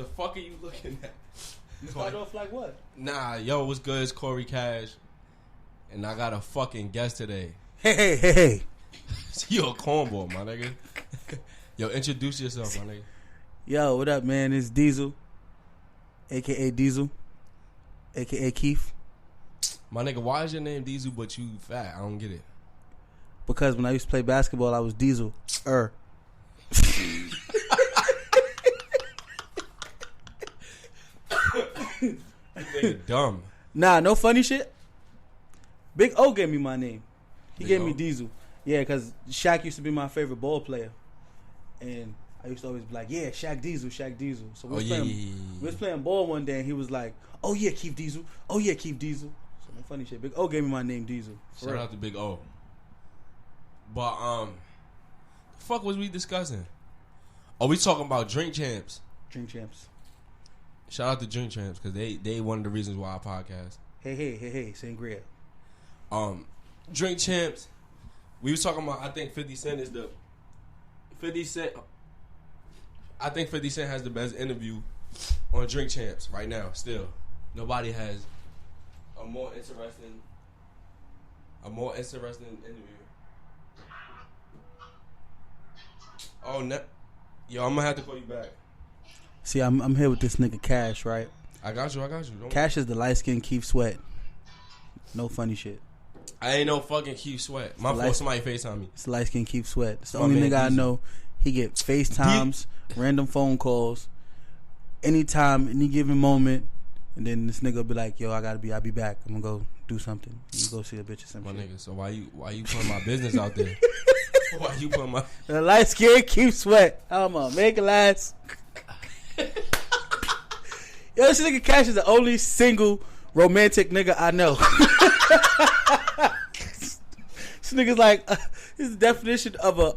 The fuck are you looking at? You start off like what? Nah, yo, what's good? It's Cory Cash. And I got a fucking guest today. Hey. You a cornball, my nigga. Yo, introduce yourself, my nigga. Yo, what up, man? It's Diezel, a.k.a. Diezel, a.k.a. Keith. My nigga, why is your name Diezel but you fat? I don't get it. Because when I used to play basketball, I was Diezel. Nigga dumb. Nah, no funny shit. Big O gave me my name. He Big gave O? me Diezel. Yeah, because Shaq used to be my favorite ball player. And I used to always be like, yeah, Shaq Diezel. So we was playing ball one day and he was like, oh yeah, Keith Diezel. So no funny shit. Big O gave me my name Diezel. Shout out to Big O. But, the fuck was we discussing? Oh, we talking about Drink Champs. Drink Champs. Shout out to Drink Champs because they one of the reasons why I podcast. Hey, Sangria. Drink Champs. We was talking about. I think 50 Cent is the 50 Cent. I think 50 Cent has the best interview on Drink Champs right now. Still, nobody has a more interesting interview. Oh no, yo, I'm gonna have to call you back. See, I'm here with this nigga Cash, right? I got you. Don't Cash is the light-skinned Keith Sweat. No funny shit. I ain't no fucking Keith Sweat. My fault. Somebody FaceTime me. It's the light-skinned Keith Sweat. It's the My only man nigga I Diezel. know. He get FaceTimes, random phone calls, anytime, any given moment, and then this nigga be like, "Yo, I'll be back. I'm gonna go do something. You go see a bitch or something." My nigga. So why you putting my business out there? Why you putting my The light-skinned Keith Sweat. I'm gonna make it last. Yo, this nigga Cash is the only single romantic nigga I know. This nigga's like, his definition of a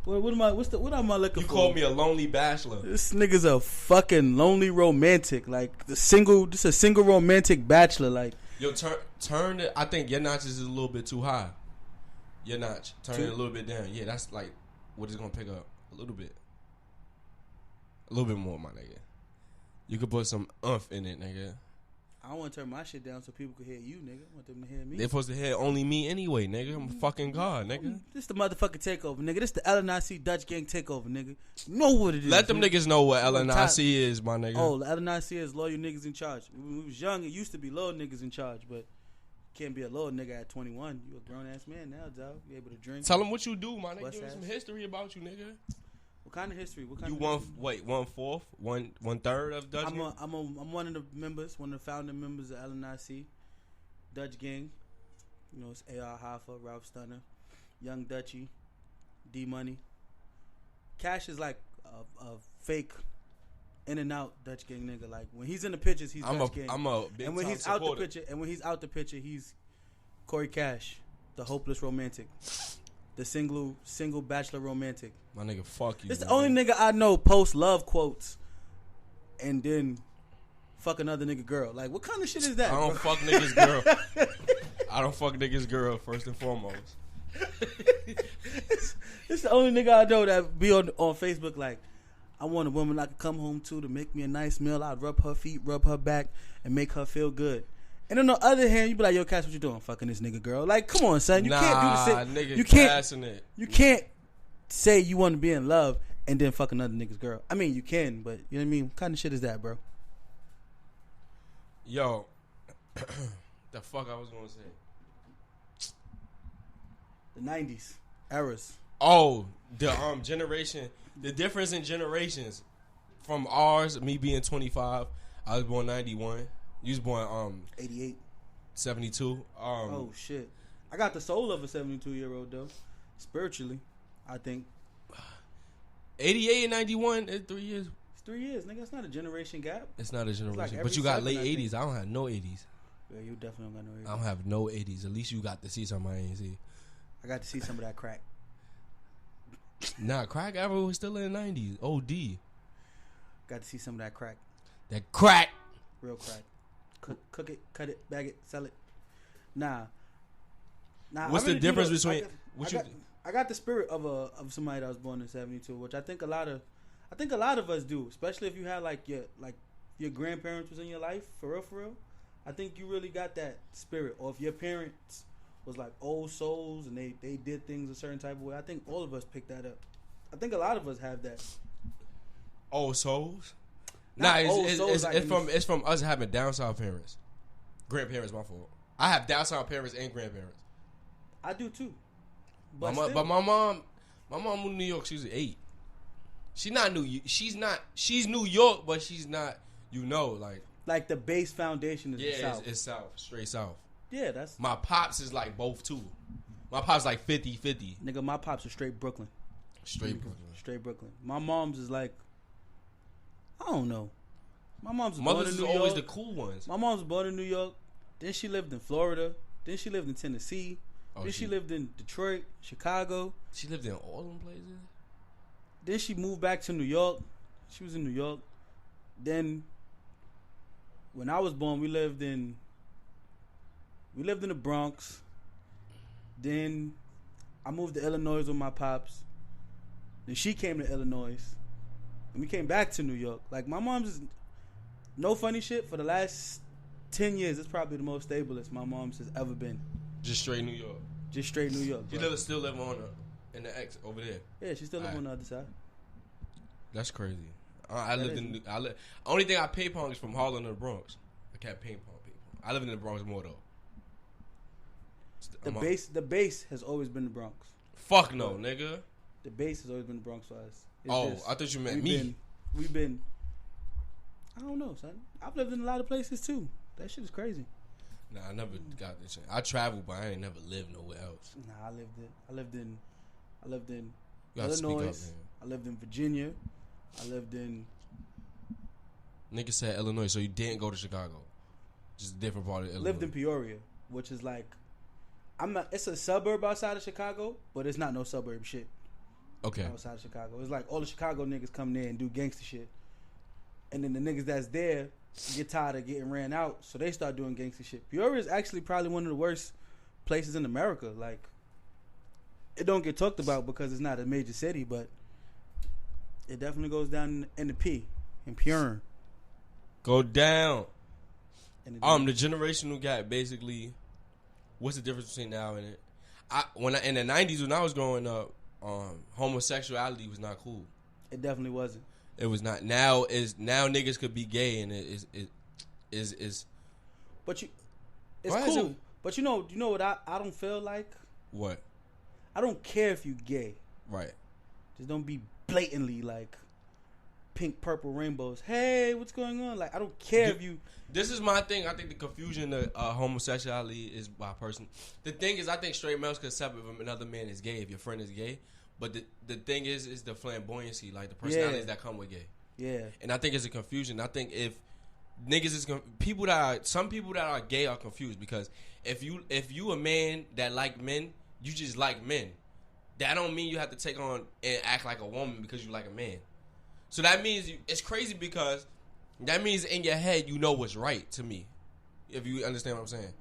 what am I looking You for? called me a lonely bachelor. This nigga's a fucking lonely romantic, like this a single romantic bachelor, like. Yo, turn it. I think your notch is a little bit too high. Your notch, turn it a little bit down. Yeah, that's like what it's gonna pick up a little bit more, my nigga. You could put some umph in it, nigga. I don't want to turn my shit down so people can hear you, nigga. I want them to hear me. They supposed to hear only me anyway, nigga. I'm a fucking god, nigga. This the motherfucking takeover, nigga. This the LNIC Dutch Gang takeover, nigga. You know what it is. Let them nigga. niggas know what LNIC is, my nigga. Oh, the LNIC is loyal niggas in charge. When we was young, it used to be loyal niggas in charge, but you can't be a loyal nigga at 21. You a grown ass man now, dog. You able to drink. Tell them what you do, my nigga. Bust Give them ass. some history about you, nigga. What kind of history? What kind You of history? 1/4, 1/3 of Dutch Gang? I'm one of the members, one of the founding members of LNIC, Dutch Gang. You know, it's A.R. Hoffa, Ralph Stunner, Young Dutchy, D Money. Cash is like a fake in and out Dutch Gang nigga. Like when he's in the pictures, he's Dutch Gang. I'm a big And when time he's out supporter. the picture, he's Cory Cash, the hopeless romantic, the single bachelor romantic. My nigga, fuck you. This the nigga. only nigga I know post love quotes and then fuck another nigga girl. Like, what kind of shit is that? I don't fuck niggas girl. I don't fuck niggas girl first and foremost. It's the only nigga I know that be on Facebook like, I want a woman I can come home to make me a nice meal. I'd rub her feet, rub her back, and make her feel good. And on the other hand, you be like, yo, Cash, what you doing? Fucking this nigga girl. Like, come on, son. You can't do the shit. Nigga, You can't. gassing it. You can't say you want to be in love and then fuck another nigga's girl. I mean, you can, but you know what I mean? What kind of shit is that, bro? Yo, the fuck I was gonna say. The 90s eras. Oh, the generation, the difference in generations from ours. Me being 25, I was born 91. You was born 88. 72. Oh shit! I got the soul of a 72-year-old though. Spiritually, I think 88 and 91 is 3 years. it's 3 years, nigga. It's not a generation gap. It's not a generation, like but every you got 7, late I think. 80s. I don't have no 80s. Yeah, you definitely don't got no. I don't have no 80s. At least you got to see something I ain't see. I got to see some of that crack. Nah, crack ever was still in the 90s. OD. Got to see some of that crack. That crack. Real crack. Cook it, cut it, bag it, sell it. Nah. What's I really the difference do between I got the spirit of somebody that was born in 72, which I think a lot of I think a lot of us do, especially if you had your grandparents was in your life for real. I think you really got that spirit. Or if your parents was like old souls and they did things a certain type of way, I think all of us picked that up. I think a lot of us have that. Old souls? It's from us having down south parents. Grandparents, my fault. I have down south parents and grandparents. I do too. But my mom moved to New York. She was 8. She's not New. She's New York, but she's not. Like the base foundation is the South. It's South, straight South. Yeah, that's. My pops is like both too. My pops like 50-50. Nigga, my pops are straight Brooklyn. Straight Brooklyn. Straight Brooklyn. My mom's is like, I don't know. My mom's mothers born in is New always York. the cool ones. My mom's born in New York. Then she lived in Florida. Then she lived in Tennessee. Then she lived in Detroit, Chicago. She lived in all them places. Then she moved back to New York. She was in New York. Then when I was born, we lived in the Bronx. Then I moved to Illinois with my pops. Then she came to Illinois. And we came back to New York. Like, my mom's is, no funny shit, for the last 10 years, it's probably the most stablest my mom's has ever been. Just straight New York. Just straight New York. She still live in the X over there. Yeah, she still live on the other side. That's crazy. Only thing I ping pong is from Harlem to the Bronx. I can't ping pong people. I live in the Bronx more though. The base has always been the Bronx. Fuck no, nigga. The base has always been the Bronx for us. I thought you meant me. We've been. I don't know, son. I've lived in a lot of places too. That shit is crazy. Nah, I never got this shit. I traveled, but I ain't never lived nowhere else. Nah, I lived in you gotta Illinois. Speak up, man. I lived in Virginia. I lived in. Nigga said Illinois, so you didn't go to Chicago. Just a different part of Illinois. Lived in Peoria, which is like, it's a suburb outside of Chicago, but it's not no suburb shit. Okay. Outside of Chicago, it's like all the Chicago niggas come there and do gangster shit, and then the niggas that's there get tired of getting ran out, so they start doing gangster shit. Peoria is actually probably one of the worst places in America. Like, it don't get talked about because it's not a major city, but it definitely goes down in the P, in Peoria. Go down. The generational gap, basically, what's the difference between now and it? In the 90s when I was growing up, homosexuality was not cool. It definitely wasn't. It was not. Now niggas could be gay and it is. But it's cool. But you know what I don't feel like? What? I don't care if you gay. Right. Just don't be blatantly like pink, purple, rainbows. Hey, what's going on? Like, I don't care if you. This is my thing. I think the confusion of homosexuality is by person. The thing is, I think straight males can separate if another man is gay if your friend is gay. But the thing is the flamboyancy, like the personalities that come with gay. Yeah. And I think it's a confusion. I think if niggas is some people that are gay are confused because if you a man that like men, you just like men. That don't mean you have to take on and act like a woman because you like a man. So that means it's crazy because that means in your head you know what's right to me. If you understand what I'm saying.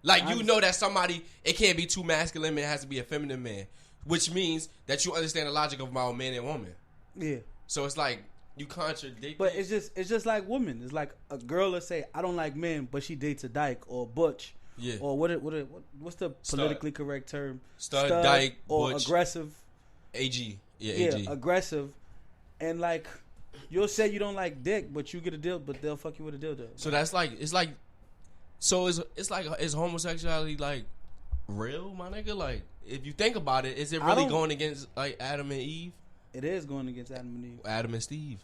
Like, you know that somebody, it can't be too masculine man, it has to be a feminine man. Which means that you understand the logic of my man and woman. Yeah. So it's like you contradict. But it's just like women. It's like a girl will say, I don't like men, but she dates a dyke or butch. Yeah. Or what's the politically correct term? Stud, dyke, or butch, aggressive. AG. Yeah, AG. Yeah, aggressive. And like, you'll say you don't like dick, but you get a deal, but they'll fuck you with a dildo. So that's like, it's like is homosexuality like real, my nigga? Like, if you think about it, is it really going against like Adam and Eve? It is going against Adam and Eve. Adam and Steve.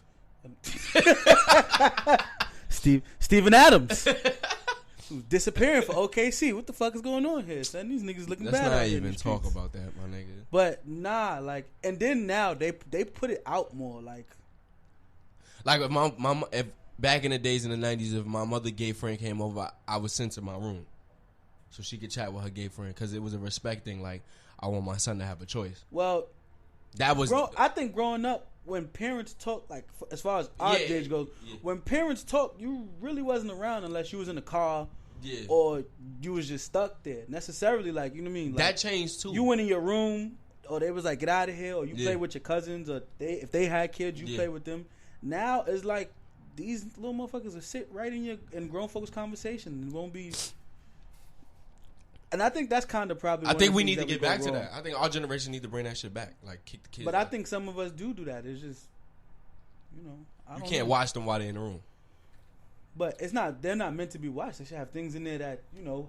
Steven Adams. Who's disappearing for OKC. What the fuck is going on here, son? These niggas looking bad. Let's not even talk about that, my nigga. But nah, like, and then now they put it out more, like if back in the days in the 90s, if my mother gay friend came over, I was sent to my room so she could chat with her gay friend because it was a respect thing. Like, I want my son to have a choice. Well, that was. I think growing up, when parents talk, like as far as our age goes, when parents talk, you really wasn't around unless you was in the car, or you was just stuck there. Necessarily, like, you know what I mean? Like, that changed too. You went in your room. or they was like, get out of here, or you Yeah. play with your cousins, or if they had kids, you Yeah. play with them. Now it's like these little motherfuckers will sit right in grown folks' conversation and won't be. And I think that's kind of probably. I one think of the we things need to that get go back to wrong. that. I think our generation need to bring that shit back. Like kick the kids. But out. I think some of us do that. It's just, I you don't can't know. watch them while they're in the room. But it's not. They're not meant to be watched. They should have things in there that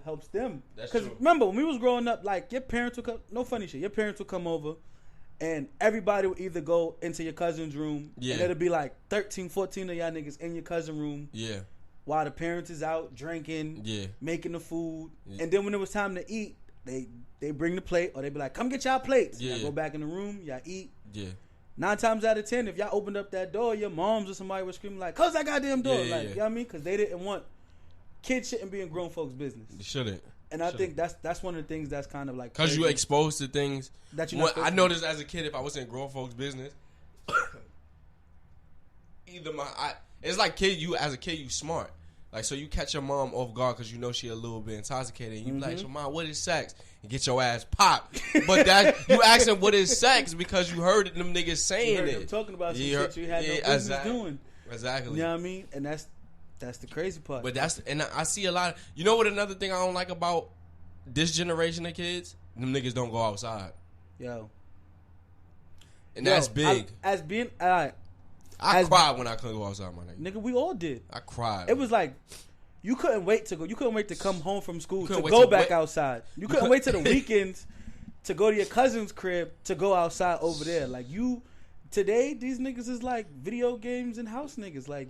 helps them. That's Because true. remember when we was growing up, like your parents would come. No funny shit. Your parents would come over, and everybody would either go into your cousin's room, Yeah. and it'll be like 13, 14 of y'all niggas in your cousin room Yeah. while the parents is out drinking, Yeah. making the food, Yeah. and then when it was time to eat, they bring the plate, or they be like, "Come get y'all plates." Yeah. Y'all go back in the room, y'all eat. Yeah. 9 times out of 10, if y'all opened up that door, your moms or somebody was screaming like, "Close that goddamn door!" Yeah, like, yeah. you know what I mean? Because they didn't want kids shouldn't be in grown folks' business. You shouldn't. And I think that's one of the things that's kind of like Because you crazy exposed to things. that you're not supposed I to. noticed as a kid, if I was in grown folks' business, it's like as a kid, you smart. Like, so you catch your mom off guard because you know she a little bit intoxicated. And you be like, so mom, what is sex? And get your ass popped. But that you asking what is sex because you heard them niggas You saying heard it. them talking about some Yeah, shit you had no yeah, business exactly. doing. Exactly. You know what I mean? And that's the crazy part. But I see a lot. You know what? Another thing I don't like about this generation of kids, them niggas don't go outside, Yo, that's big. As being I cried when I couldn't go outside, my nigga. nigga, we all did. I cried. It was like you couldn't wait to go. You couldn't wait to come home from school to couldn't wait go to back wait- outside. You couldn't wait to the weekends to go to your cousin's crib to go outside over there. Like today, these niggas is like video games and house niggas. Like,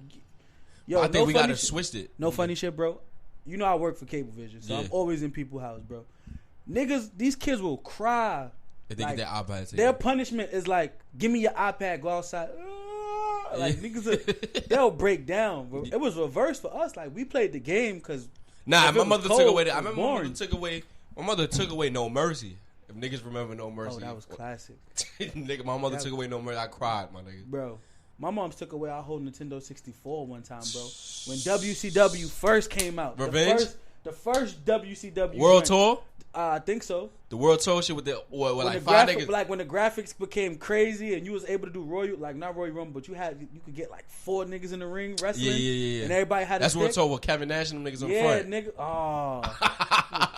yo, I think no we funny gotta shit- switch it. No funny shit, bro. You know I work for Cablevision, so Yeah. I'm always in people's house, bro. Niggas, these kids will cry. If they Like, get their iPad, their punishment is like, give me your iPad, go outside. Like niggas, they'll break down. Bro. It was reversed for us. Like we played the game because nah, if my it was mother cold, took away. it I was remember my boring. mother took away No Mercy. If niggas remember No Mercy, Oh, that was classic, nigga, my mother took away No Mercy. I cried, my nigga. bro. My mom's took away our whole Nintendo 64 one time, bro. When WCW first came out, Revenge? the first WCW World joint. Tour, I think so. the World Tour shit with the When like the five graphic, niggas. like when the graphics became crazy and you was able to do not Royal Rumble, but you could get like 4 niggas in the ring wrestling. Yeah. And everybody had That's a World stick. Tour with Kevin Nash and them niggas on Yeah, front. nigga. Oh,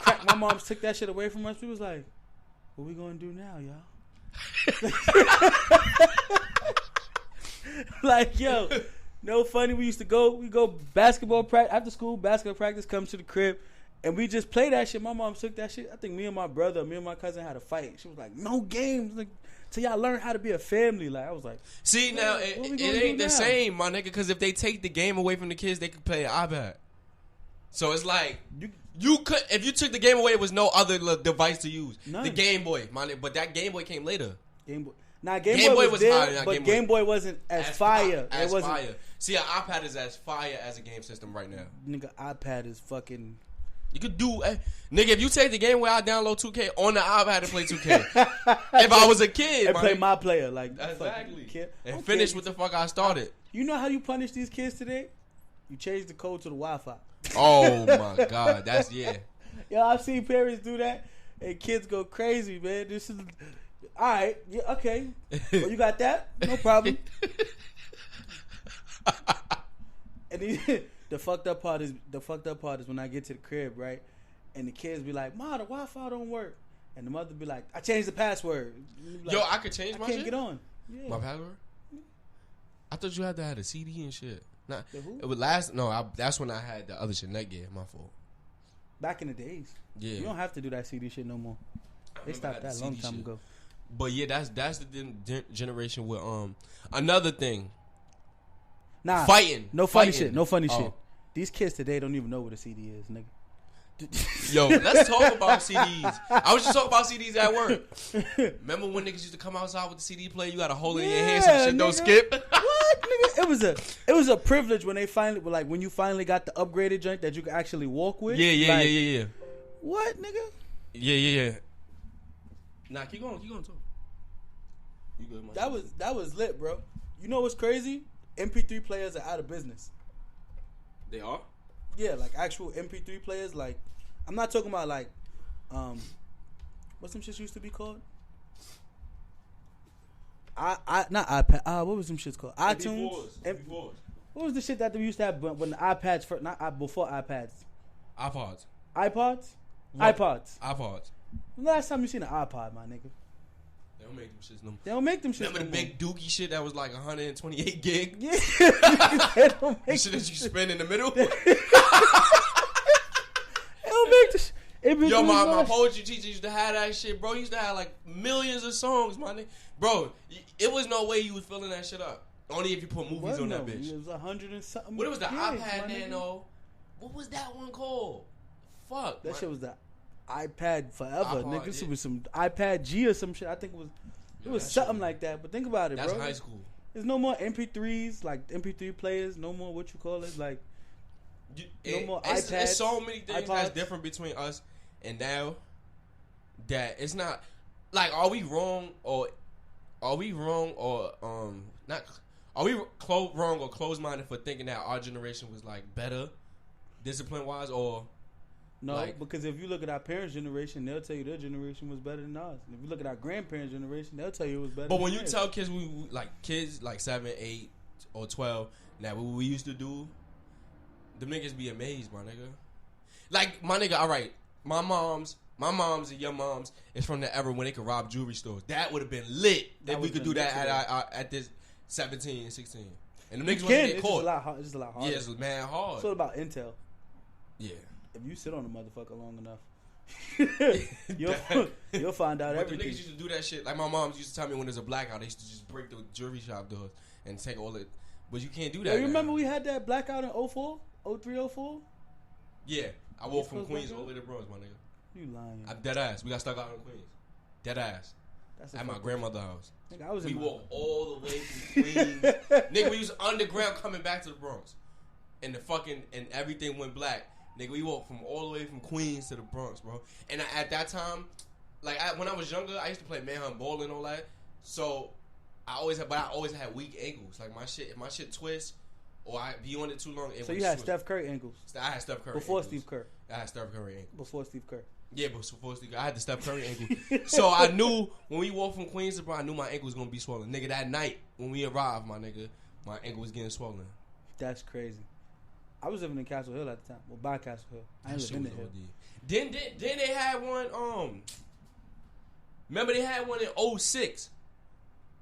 crack. My mom took that shit away from us. We was like, "What we gonna do now, y'all?" Like, yo, no funny. We go basketball practice after school. Basketball practice comes to the crib, and we just play that shit. My mom took that shit. I think me and my cousin had a fight. She was like, "No games, like till y'all learn how to be a family." Like I was like, See, now what it we gonna ain't do the now? same, my nigga. Because if they take the game away from the kids, they could play an iPad. So it's like you could if you took the game away, it was no other device to use. None. The Game Boy, my nigga, but that Game Boy came later. Game Boy. Now Game Game Boy Boy was was there, fire, not but Game Boy. Game Boy wasn't as fire. As It wasn't. fire. See, an iPad is as fire as a game system right now. Nigga, iPad is fucking. You could do, nigga. If you take the game away, I download 2K on the iPad and play 2K. If I was a kid, And play nigga. my player like Exactly. fucking kid. And Okay, finish what the fuck I started. You know how you punish these kids today? You change the code to the Wi-Fi. Oh my god, that's yeah. Yo, I've seen parents do that, and kids go crazy, man. This is all right. Yeah, okay. Well, you got that? No problem. And the fucked up part is when I get to the crib, right? And the kids be like, "Ma, the Wi-Fi don't work," and the mother be like, "I changed the password." Like, Yo, I could change I my can't shit. get on. Yeah. My password? I thought you had to have a CD and shit. Nah, The who? it would that's when I had the other shit. Netgear, my fault. Back in the days, Yeah. you don't have to do that CD shit no more. They remember I stopped had the that a long CD time shit. ago. But yeah, that's the generation with another thing. Nah, Fighting. No funny Fighting. shit. No funny Oh. shit. These kids today don't even know what a CD is, nigga. Yo, let's talk about CDs. I was just talking about CDs at work. Remember when niggas used to come outside with the CD player? You got a hole in your hand so the shit don't nigga. skip. What, nigga? It was a privilege when they finally when you finally got the upgraded joint that you could actually walk with. Yeah. What, nigga? Yeah. Nah, keep going talk. You good, my That was lit, bro. You know what's crazy? MP3 players are out of business. They are? Yeah, like actual MP3 players. Like, I'm not talking about like, what's some shit used to be called? not iPad. What was them shits called? MP4s. iTunes. What was the shit that we used to have when the iPads first? Before iPads. iPods. iPods. What? iPods. Last time you seen an iPod, my nigga? They don't make them shits no more. They don't make them shits. Remember the big dookie shit that was like 128 gig? Yeah. They don't The make shit that you spin in the middle? They don't make this. Yo, my poetry teacher used to have that shit, bro. He used to have like millions of songs, my nigga. Bro, it was no way you was filling that shit up. Only if you put movies on that bitch. It was 100 and something. What was the iPad Nano? What was that one called? Fuck. That shit was the iPad forever, nigga. This yeah. was some iPad G or some shit. I think it was something like that. But think about it, that's bro. That's high school. There's no more MP3s, like MP3 players. No more what you call it, like no more iPads. It's so many things iPods. that's different between us and now that it's not like are we wrong or not? Are we wrong or closed-minded for thinking that our generation was like better, discipline-wise, or no? Like, because if you look at our parents' generation, they'll tell you their generation was better than ours. And if you look at our grandparents' generation, they'll tell you it was better. But when than you tell kids kids like 7, 8, or 12, that what we used to do, the niggas be amazed, my nigga. Like my nigga, all right, my moms and your moms is from the era when they could rob jewelry stores. That would have been lit if we could do that at this 17 and 16. And the niggas wasn't get caught. It's just a lot harder. Yeah, it's mad hard. It's all about intel. Yeah. If you sit on a motherfucker long enough, you'll find out everything. The niggas used to do that shit. Like my moms used to tell me when there's a blackout, they used to just break the jewelry shop doors and take all it. But you can't do that. You remember we had that blackout in 04? 03, 04? Yeah. I walked from Queens all the way to Bronx, my nigga. You lying. I'm dead ass. We got stuck out in Queens. Dead ass. That's at my grandmother's house. Nigga, we walked all the way from Queens. Nigga, we was underground coming back to the Bronx. And everything went black. Nigga, we walked from all the way from Queens to the Bronx, bro. And at that time, when I was younger, I used to play manhunt ball and all that. So I always had weak ankles. Like if my shit twists or I be on it too long, so you had Steph Curry ankles. I had Steph Curry before ankles. Steve Kerr. I had Steph Curry ankles. Before Steve Kerr. Yeah, but before Steve Kerr, I had the Steph Curry ankle. So I knew when we walked from Queens to Bronx, I knew my ankle was gonna be swollen. Nigga, that night when we arrived, my nigga, my ankle was getting swollen. That's crazy. I was living in Castle Hill at the time. Well, by Castle Hill. I ain't living in the hill. Then they had one. Remember they had one in 06,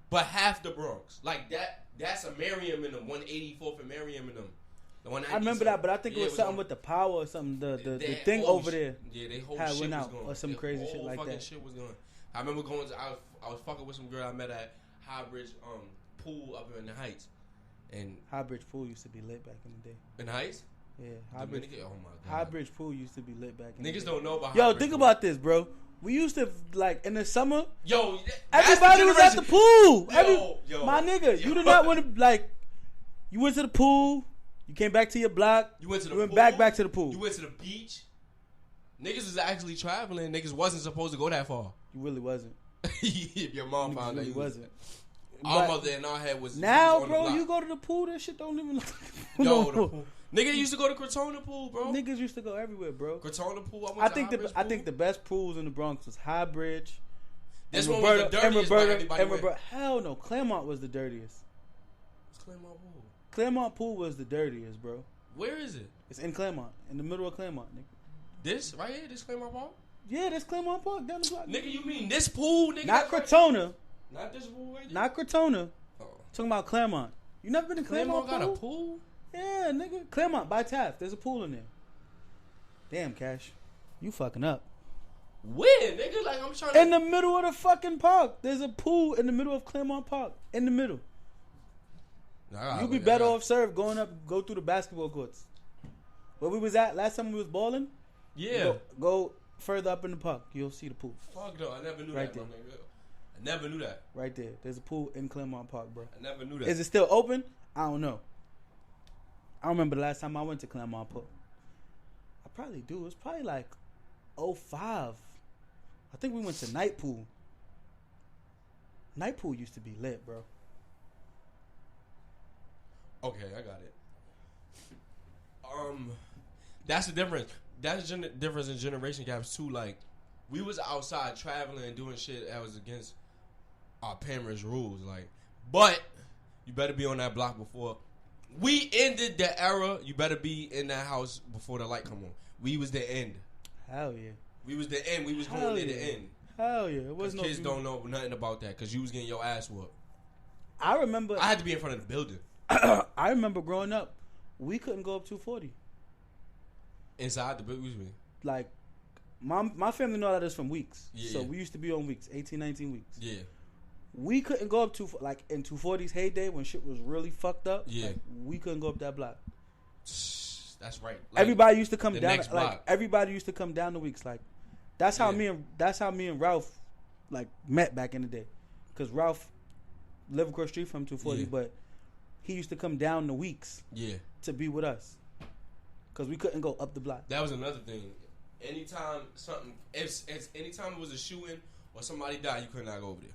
but half the Bronx. Like that's a Merriam in them, 184th and Merriam in them. The one I remember that, but I think it was something with the power or something. The thing over there. Yeah, they whole had shit went was out going. Or some crazy shit like that. Shit was going. I remember going. I was fucking with some girl I met at Highbridge pool up in the Heights. And Highbridge Pool used to be lit back in the day. In the Heights? Yeah, Highbridge. Oh my god. Highbridge Pool used to be lit back in the day. Niggas don't know about Yo, Highbridge think Pool. about this, bro. We used to, like, in the summer, everybody was at the pool. Yo, my nigga, you did not want to, like, you went to the pool, you came back to your block, you went pool, back to the pool. You went to the beach. Niggas was actually traveling. Niggas wasn't supposed to go that far. You really wasn't. If your mom found out you wasn't. Our mother in our head was now, was bro. You go to the pool, that shit don't even. Yo, the pool. Nigga used to go to Crotona Pool, bro. Niggas used to go everywhere, bro. Crotona Pool. I think the best pools in the Bronx was Highbridge. This one was the dirtiest. Roberta. Hell no, Claremont was the dirtiest. What's Claremont Pool? Claremont Pool was the dirtiest, bro. Where is it? It's in Claremont, in the middle of Claremont, nigga. This right here, this Claremont Park. Yeah, this Claremont Park down the block. Nigga, you mean this pool, nigga? Not Crotona. Not this pool right there? Not Crotona. Talking about Claremont. You never been to Claremont got a pool? Yeah, nigga. Claremont by Taft. There's a pool in there. Damn, Cash. You fucking up. Where, nigga? Like, I'm trying to... In the middle of the fucking park. There's a pool in the middle of Claremont Park. In the middle. You'll be better off served go through the basketball courts. Where we was at last time we was balling? Yeah. Go further up in the park. You'll see the pool. Fuck no, I never knew right that, there. my nigga. I never knew that. Right there. There's a pool in Claremont Park, bro. I never knew that. Is it still open? I don't know. I remember the last time I went to Claremont Park. I probably do. It was probably like 05. I think we went to night pool. Night pool used to be lit, bro. Okay, I got it. That's the difference. That's the difference in generation gaps too. Like, we was outside traveling and doing shit that was against our parents' rules. Like, but you better be on that block before. We ended the era. You better be in that house before the light come on. We was the end. Hell yeah. We was the end. We was going near the end. Hell yeah. It was no kids don't know nothing about that because you was getting your ass whooped. I remember. I had to be in front of the building. I remember growing up, we couldn't go up 240. Inside the building? Like, my family know that is from weeks. Yeah, so yeah. we used to be on weeks, 18, 19 weeks. Yeah. We couldn't go up to, like, in 240's heyday when shit was really fucked up. Yeah. Like, we couldn't go up that block. That's right. Like, everybody used to come down. Like, block. Everybody used to come down the weeks. Like, that's how me and Ralph, like, met back in the day. Because Ralph lived across the street from 240, but he used to come down the weeks. Yeah. To be with us. Because we couldn't go up the block. That was another thing. Anytime anytime it was a shooting or somebody died, you could not go over there.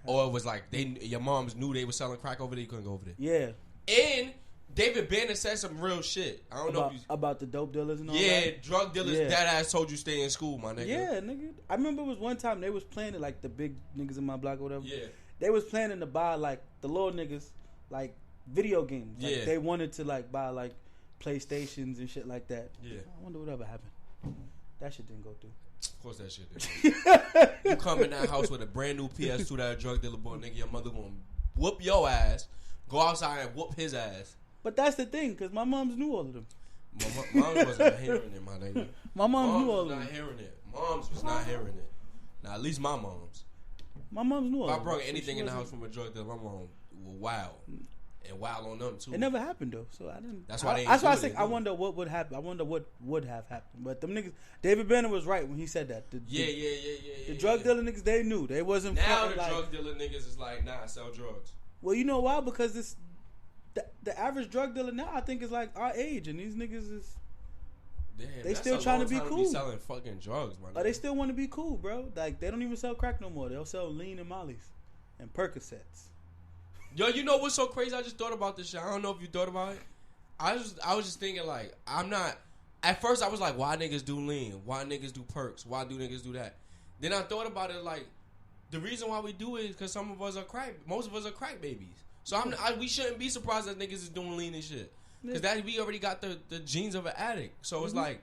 Or it was like your moms knew they were selling crack over there, you couldn't go over there. Yeah. And David Banner said some real shit. I don't know if you, about the dope dealers and all that. Yeah, drug dealers. Yeah. That ass told you stay in school, my nigga. Yeah, nigga. I remember it was one time they was planning, like, the big niggas in my block or whatever. Yeah. They was planning to buy, like, the little niggas, like, video games. Like, they wanted to, like, buy, like, PlayStations and shit like that. Yeah. I wonder whatever happened. That shit didn't go through. Of course that shit didn't. You come in that house with a brand new PS2 that a drug dealer bought, nigga, your mother gonna whoop your ass, go outside and whoop his ass. But that's the thing, because my moms knew all of them. Moms wasn't hearing it, my nigga. My mom knew all of them. Moms was not hearing it. Moms was not hearing it. Now, at least my moms. My moms knew all of them. If I brought anything in the house from a drug dealer, my mom will wow. And wild on them too. It never happened though, so I didn't. That's why I think I wonder what would happen. I wonder what would have happened. But them niggas, David Banner was right when he said that. The drug dealer niggas, they knew they wasn't. Now the drug dealer niggas is like, nah, sell drugs. Well, you know why? Because the average drug dealer now, I think, is like our age, and these niggas is. Damn, they still trying to be cool. Selling fucking drugs, man. They still want to be cool, bro. Like, they don't even sell crack no more. They'll sell lean and mollies, and Percocets. Yo, you know what's so crazy? I just thought about this shit. I don't know if you thought about it. I was just thinking, like, I'm not. At first, I was like, why niggas do lean? Why niggas do perks? Why do niggas do that? Then I thought about it, like, the reason why we do it is because some of us are crack. Most of us are crack babies. So we shouldn't be surprised that niggas is doing lean and shit. Because we already got the genes of an addict. So it's like,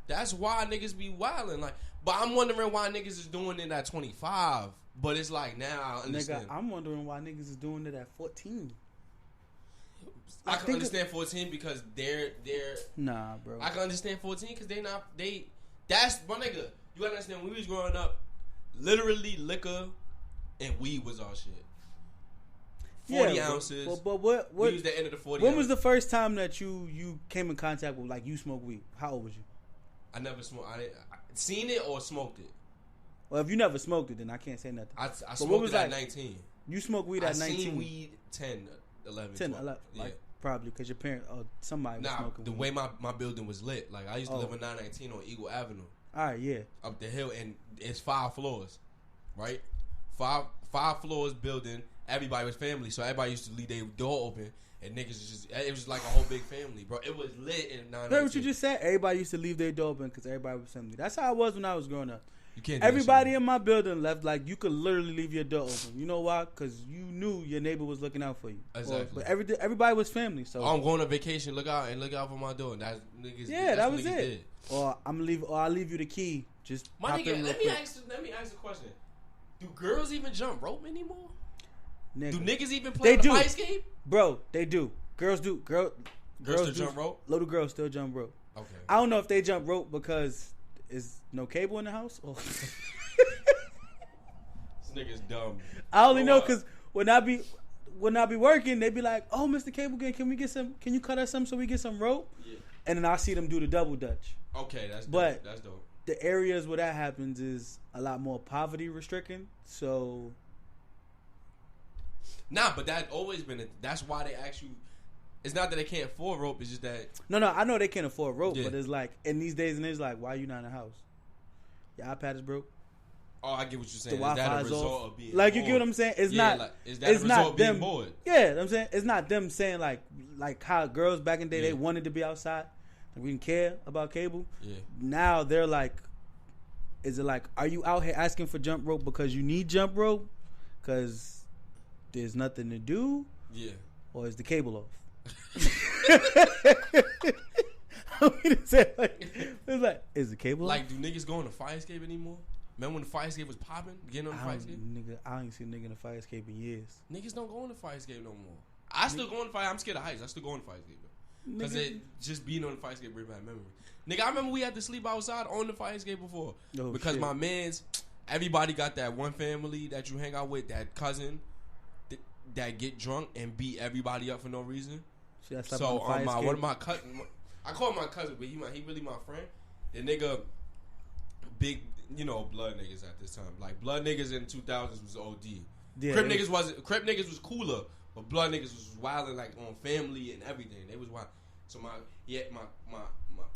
that's why niggas be wilding. Like, but I'm wondering why niggas is doing it at 25. But it's like, now I understand. Nigga, I'm wondering why niggas is doing it at 14. I can understand 14 because they're nah, bro. I can understand 14 because that's my nigga. You gotta understand, when we was growing up, literally liquor and weed was our shit. 40 ounces. But what we was the end of the 40 When was the first time that you came in contact with, like, you smoked weed? How old was you? I never smoked. I seen it or smoked it. Well, if you never smoked it, then I can't say nothing. I smoked it at 19. You smoked weed at 19? I seen weed 10, 11, 10, 12. 11. Yeah. Like, probably because your parent or somebody was smoking the weed. way my building was lit. Like, I used to live in 919 on Eagle Avenue. All right, yeah. Up the hill, and it's 5 floors, right? Five floors building. Everybody was family, so everybody used to leave their door open, and niggas it was like a whole big family, bro. It was lit in 919. Heard what you just said? Everybody used to leave their door open because everybody was family. That's how it was when I was growing up. You can't. Everybody in my building left, like, you could literally leave your door open. You know why? Because you knew your neighbor was looking out for you. Exactly. But everybody was family. So I'm going on vacation. Look out for my door. That's niggas. Yeah, that was it. Did. Or I'll leave you the key. Just my nigga. Let me ask a question. Do girls even jump rope anymore? Nigga. Do niggas even play the fire escape? Bro, they do. Girls do. Girls still jump rope? Little girls still jump rope. Okay. I don't know if they jump rope because is no cable in the house. Or this nigga's dumb. I only know because when I be working, they be like, "Oh, Mr. Cable Gang, can you cut us some so we get some rope?" Yeah. And then I see them do the double dutch. Okay, that's dope. But that's dope. The areas where that happens is a lot more poverty restricting. So. Nah, but that's always been that's why they ask you. It's not that they can't afford rope. It's just that. No, I know they can't afford rope, but it's like in these days and it's like, why are you not in the house? Your iPad is broke. Oh, I get what you're saying. The Wi-Fi is that a result of being like bored? You get what I'm saying? It's not. Like, is that a result of being bored? Yeah, I'm saying it's not them saying like how girls back in the day they wanted to be outside. Like, we didn't care about cable. Yeah. Now they're like, is it like, are you out here asking for jump rope because you need jump rope? because there's nothing to do. Yeah. Or is the cable off? It's like, is the cable like, off? do niggas go on the fire escape anymore? Remember when the fire escape was popping? Getting on the fire escape? I ain't seen a nigga in the fire escape in years. Niggas don't go on the fire escape no more. I still go on the fire. I'm scared of heights. I still go on the fire escape. Because just being on the fire escape brings back memory. Nigga, I remember we had to sleep outside on the fire escape before. Oh, because shit. my mans, everybody got that one family that you hang out with, that cousin that get drunk and beat everybody up for no reason. So one of my cousin, I call him my cousin, but he really my friend. The nigga, big, blood niggas at this time. Like, blood niggas in the 2000s was OD. Yeah, Crip niggas was cooler, but blood niggas was wilding like on family and everything. They was wild. So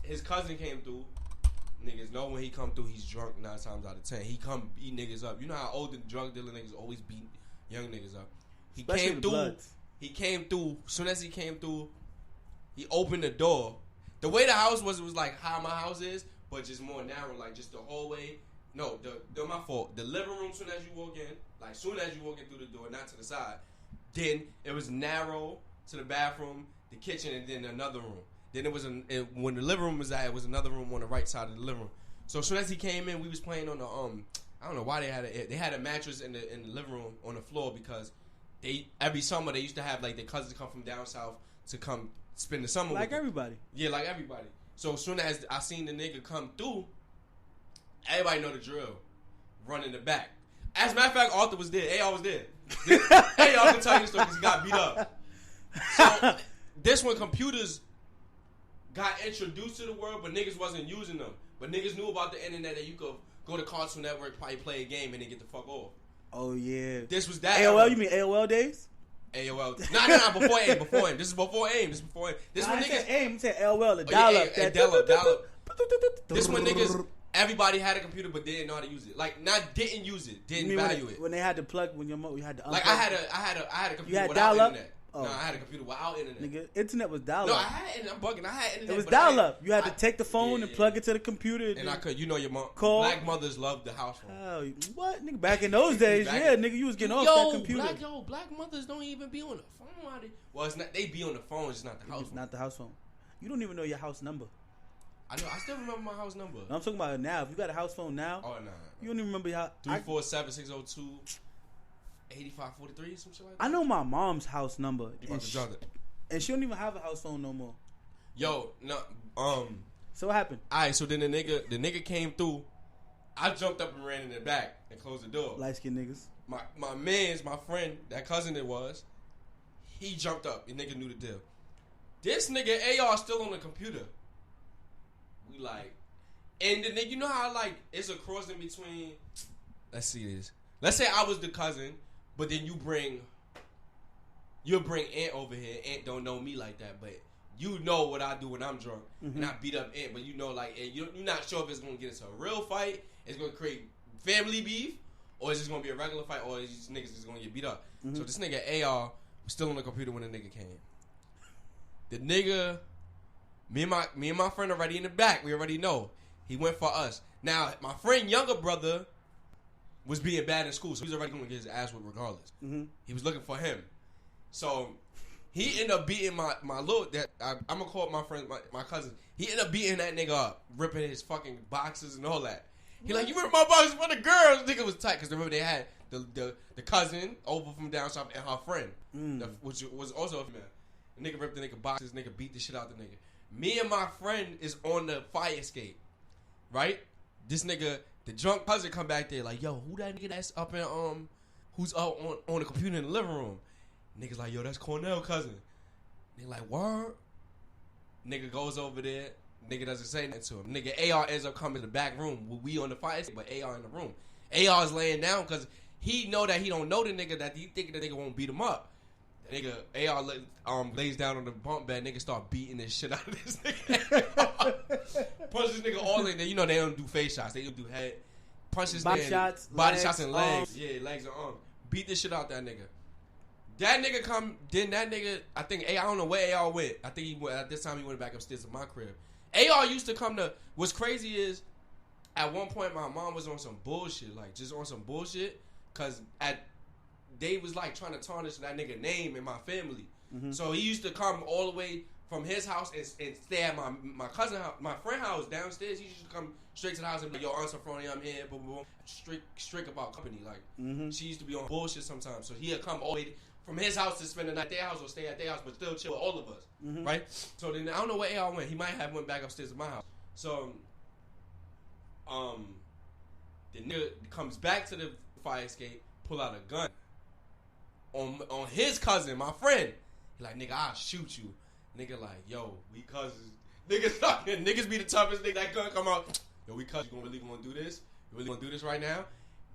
his cousin came through. Niggas know when he come through, he's drunk 9 times out of 10. He come beat niggas up. You know how old and drug dealer niggas always beat young niggas up. He Especially came through. Bloods. He came through. As soon as he came through, he opened the door. The way the house was, it was like how my house is, but just more narrow, like just the hallway. No, my fault. The living room, soon as you walk in, like soon as you walk in through the door, not to the side. Then it was narrow to the bathroom, the kitchen, and then another room. Then it was when the living room was at, it was another room on the right side of the living room. So as soon as he came in, we was playing on the I don't know why they had a mattress in the living room on the floor because every summer they used to have like their cousins come from down south to come spend the summer like with everybody. them. Yeah, like everybody. So as soon as I seen the nigga come through, everybody know the drill. Run in the back. As a matter of fact, Arthur was there. AR was there. AR can tell you the story because he got beat up. So this when computers got introduced to the world, but niggas wasn't using them. But niggas knew about the internet that you could go to Cartoon Network, probably play a game, and then get the fuck off. Oh yeah. This was that. AOL? Era. You mean AOL days? AOL. Nah, before AIM. Before AIM. This is before AIM. This when niggas. AIM. You said AOL. The dial-up. Dial-up. This when niggas. Everybody had a computer, but didn't know how to use it. Like, not didn't use it, didn't value it. When they had to plug, when you had to unplug. Like, I had a computer you had without dial-up? internet. Oh. No, I had a computer without internet. Nigga, internet was dial-up. No, I had internet. I'm bugging. I had internet. It was but dial-up. You had to take the phone and plug it to the computer. And I could, your mom. Call. Black mothers loved the house phone. Oh, what? Nigga, back in those days, nigga, you was getting off that computer. Black mothers don't even be on the phone. Well, it's not. They be on the phone, it's not the house phone. Not the house phone. You don't even know your house number. I know. I still remember my house number. I'm talking about now. If you got a house phone now, nah. You don't even remember how. 347-602-8543, some shit like that. I know my mom's house number, and she don't even have a house phone no more. Yo, no. So what happened? All right, so then the nigga came through. I jumped up and ran in the back and closed the door. Light skinned niggas. My friend, that cousin it was, he jumped up. The nigga knew the deal. This nigga AR still on the computer. We like, and the nigga, you know how like it's a cross in between. Let's see this. Let's say I was the cousin, but then you'll bring Aunt over here. Aunt don't know me like that, but you know what I do when I'm drunk, and I beat up Aunt. But you know, like, you're not sure if it's gonna get into a real fight, it's gonna create family beef, or is it gonna be a regular fight, or is these niggas just gonna get beat up. So this nigga AR was still on the computer when the nigga came. The nigga, me and my friend already in the back. We already know he went for us. Now my friend younger brother was being bad in school, so he was already gonna get his ass whipped regardless. He was looking for him, so he ended up beating my little. I'm gonna call it my friend, my cousin. He ended up beating that nigga up, ripping his fucking boxes and all that. He like, you ripped my boxes for the girls. Nigga was tight because remember they had the cousin over from down south and her friend, which was also a female. The nigga ripped the nigga boxes. Nigga beat the shit out the nigga. Me and my friend is on the fire escape, right? This nigga, the drunk cousin, come back there like, yo, who that nigga that's up in who's up on the computer in the living room? Nigga's like, yo, that's Cornell cousin. They like, word. Nigga goes over there. Nigga doesn't say nothing to him. Nigga AR ends up coming to the back room. We on the fire escape, but AR in the room. AR is laying down because he know that he don't know the nigga, that he think the nigga won't beat him up. Nigga, AR lays down on the bunk bed. Nigga start beating the shit out of this nigga. Punch this nigga all in there. You know they don't do face shots. They don't do head. Punch this body nigga. Shots, body legs, shots and legs. arms. Yeah, legs and arms. Beat the shit out that nigga. That nigga come. Then that nigga, I think, I don't know where AR went. I think he went, at this time he went back upstairs to my crib. AR used to come to, what's crazy is, at one point my mom was on some bullshit. Like, just on some bullshit. Because they was like trying to tarnish that nigga name in my family. So he used to come all the way from his house and stay at my cousin house, my friend house downstairs. He used to come straight to the house and be like, yo, Aunt Sophronia, I'm here, boom, boom, boom. Strict about company. Like, she used to be on bullshit sometimes. So he'd come all the way from his house to spend the night at their house or stay at their house, but still chill with all of us, right? So then, I don't know where AR went. He might have went back upstairs to my house. So, the nigga comes back to the fire escape, pull out a gun on his cousin, my friend. He like, nigga, I'll shoot you. Nigga like, yo, we cousins. Niggas be the toughest nigga. That gun come out. Yo, we cousins. You really gonna do this? You really gonna do this right now?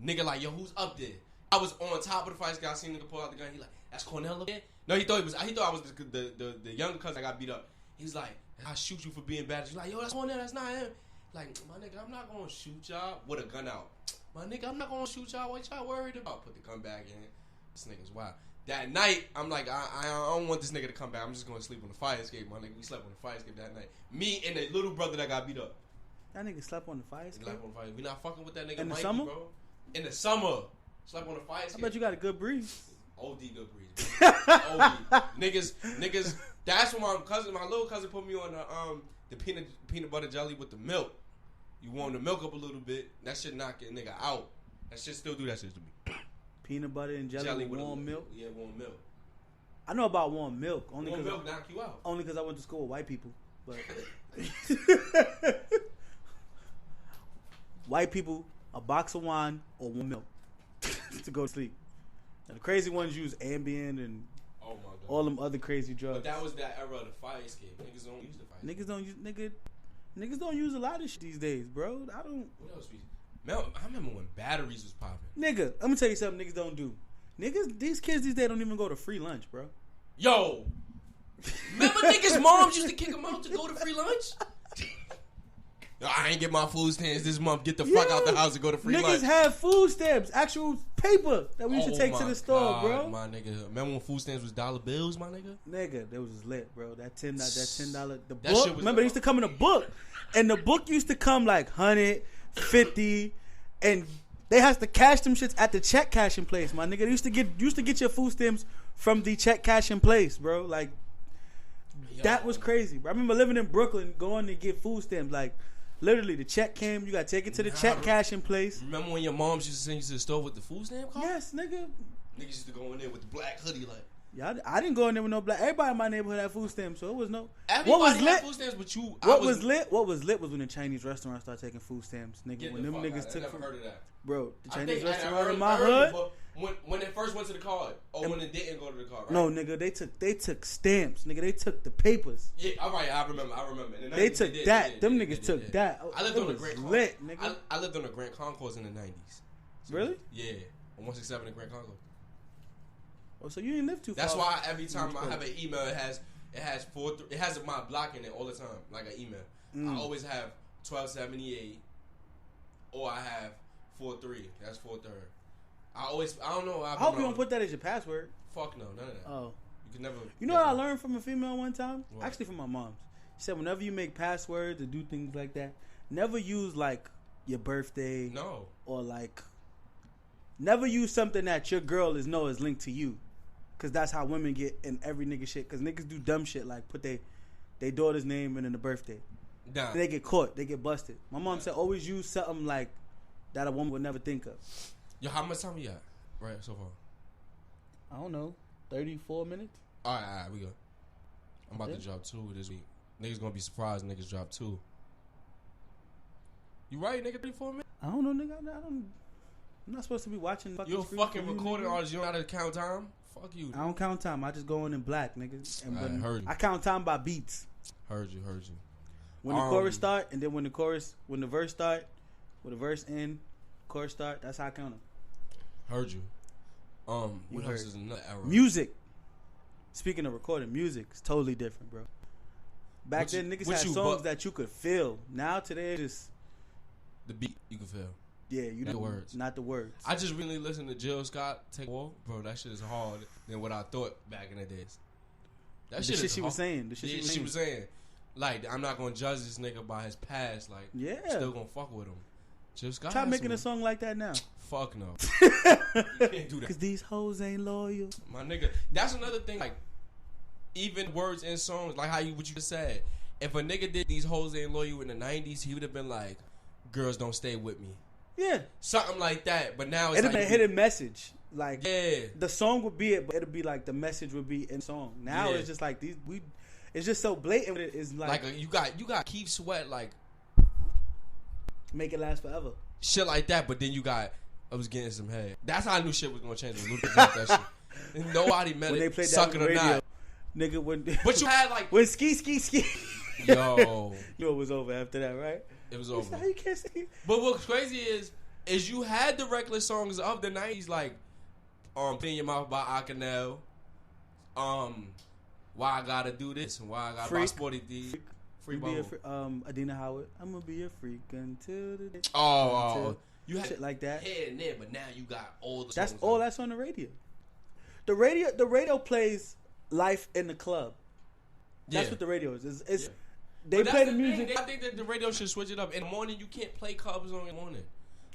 Nigga like, yo, who's up there? I was on top of the fire escape. I seen nigga pull out the gun. He like, that's Cornell up there? No, he thought I was the younger cousin that got beat up. He was like, I'll shoot you for being bad. He's like, yo, that's Cornell. That's not him. Like, my nigga, I'm not gonna shoot y'all with a gun out. My nigga, I'm not gonna shoot y'all. What y'all worried about? Put the gun back in. This nigga's wild. That night, I'm like, I don't want this nigga to come back. I'm just gonna sleep on the fire escape, my nigga. We slept on the fire escape that night. Me and the little brother that got beat up. That nigga slept on the fire escape? We not fucking with that nigga in the Mikey, summer? bro. In the summer. Slept on the fire escape. I bet you got a good breeze. OD good breeze, bro. OD. Niggas, that's when my little cousin put me on the peanut butter jelly with the milk. You warm the milk up a little bit, that shit knock a nigga out. That shit still do that shit to me. Peanut butter and jelly with warm milk? Yeah, warm milk. I know about warm milk. Warm milk knock you out. Only because I went to school with white people. But white people, a box of wine or warm milk to go to sleep. And the crazy ones use Ambien and all them other crazy drugs. But that was that era of the fire escape. Niggas don't use the fire escape. Niggas don't use a lot of shit these days, bro. What else we... Man, I remember when batteries was popping. Nigga, let me tell you something niggas don't do. These kids these days don't even go to free lunch, bro. Yo! Remember niggas' moms used to kick them out to go to free lunch? Yo, I ain't get my food stamps this month. Get the fuck out the house and go to free lunch. Niggas have food stamps, actual paper that we used to take to the store, bro. My nigga. Remember when food stamps was dollar bills, my nigga? Nigga, that was just lit, bro. That $10, the That book. shit was Remember, they used to come in a book, and the book used to come like 100, 50, and they has to cash them shits at the check cashing place, my nigga. They used to get your food stamps from the check cashing place, bro. Like, that was crazy, bro. I remember living in Brooklyn, going to get food stamps, like. Literally, the check came. You got to take it to the check cashing place. Remember when your moms used to send you to the store with the food stamp card? Yes, nigga. Niggas used to go in there with the black hoodie, like. Yeah, I didn't go in there with no black. Everybody in my neighborhood had food stamps, so it was no. Everybody had food stamps, but you. What was lit was when the Chinese restaurants started taking food stamps, nigga. When them niggas took. I never heard of that. Bro, the Chinese restaurant in my hood. When it first went to the card, or when it didn't go to the card, right? No, nigga, they took stamps, nigga. They took the papers. Yeah, all right, I remember. They took that. Them niggas took that. I lived on the Grand Concourse. Nigga. I lived on the Grand Concourse in the 90s. So, really? Yeah, on 167 in Grand Concourse. Oh, so you didn't live too far. That's why every time I have an email, it has my block in it all the time, like an email. I always have 1278, or I have 43. That's 43rd. I don't know. I hope you don't put that as your password. Fuck no, none of that. Oh, you can never. You know what I learned from a female one time? What? Actually, from my mom. She said whenever you make passwords or do things like that, never use like your birthday. No. Or like, never use something that your girl is linked to you, cause that's how women get in every nigga shit. Cause niggas do dumb shit like put they daughter's name and then the birthday. Nah. They get caught. They get busted. My mom said always use something like that a woman would never think of. Yo, how much time you got? Right, so far. I don't know, 34 minutes. All right, we go. I'm about to drop 2 this week. Niggas gonna be surprised. Niggas drop 2. You right, nigga? 34 minutes. I don't know, nigga. I'm not supposed to be watching. You're a fucking recording artist. You don't know how to count time. Fuck you. I don't count time. I just go in black, nigga. And heard you. I count time by beats. Heard you. When the chorus start, and then when the verse start, when the verse end, chorus start. That's how I count them. Heard you. What else is another era? Music. Speaking of recording, music is totally different, bro. Back then, niggas had songs that you could feel. Now today, just the beat you can feel. Yeah, you not the words. Not the words. I just really listened to Jill Scott take a walk, bro. That shit is hard than what I thought back in the days. That shit is she was saying. The shit she was saying. Like, I'm not gonna judge this nigga by his past. Like, yeah, still gonna fuck with him. Just got Try making a song like that now. Fuck no. You can't do that. Cause these hoes ain't loyal. My nigga, that's another thing. Like, even words in songs, like what you just said. If a nigga did these hoes ain't loyal in the 90s, he would have been like, girls don't stay with me. Yeah. Something like that. But now it's it'd like been a hidden message. Like, yeah. The song would be it, but it'd be like the message would be in song. Now it's just like it's just so blatant. It's like you got Keith Sweat, like, make it last forever. Shit like that, but then you got I was getting some head. That's how I knew shit was gonna change. When Lucas did that shit. And nobody meant when it. They played Suck that it on the or radio, not. Nigga, when but you had like when ski. Yo, you know it was over after that, right? It was over. How you can't say. But what's crazy is you had the reckless songs of the 90s, like "Pin Your Mouth" by Akanel, "Why I Gotta Do This" and "Why I Gotta Buy Sporty D." Free Adina Howard. I'm gonna be a freak until the day. You had shit like that. Here and there, but now you got all the. That's all. That's on the radio. The radio plays life in the club. That's what the radio is. They play the music. I think that the radio should switch it up. In the morning, you can't play clubs on in the morning.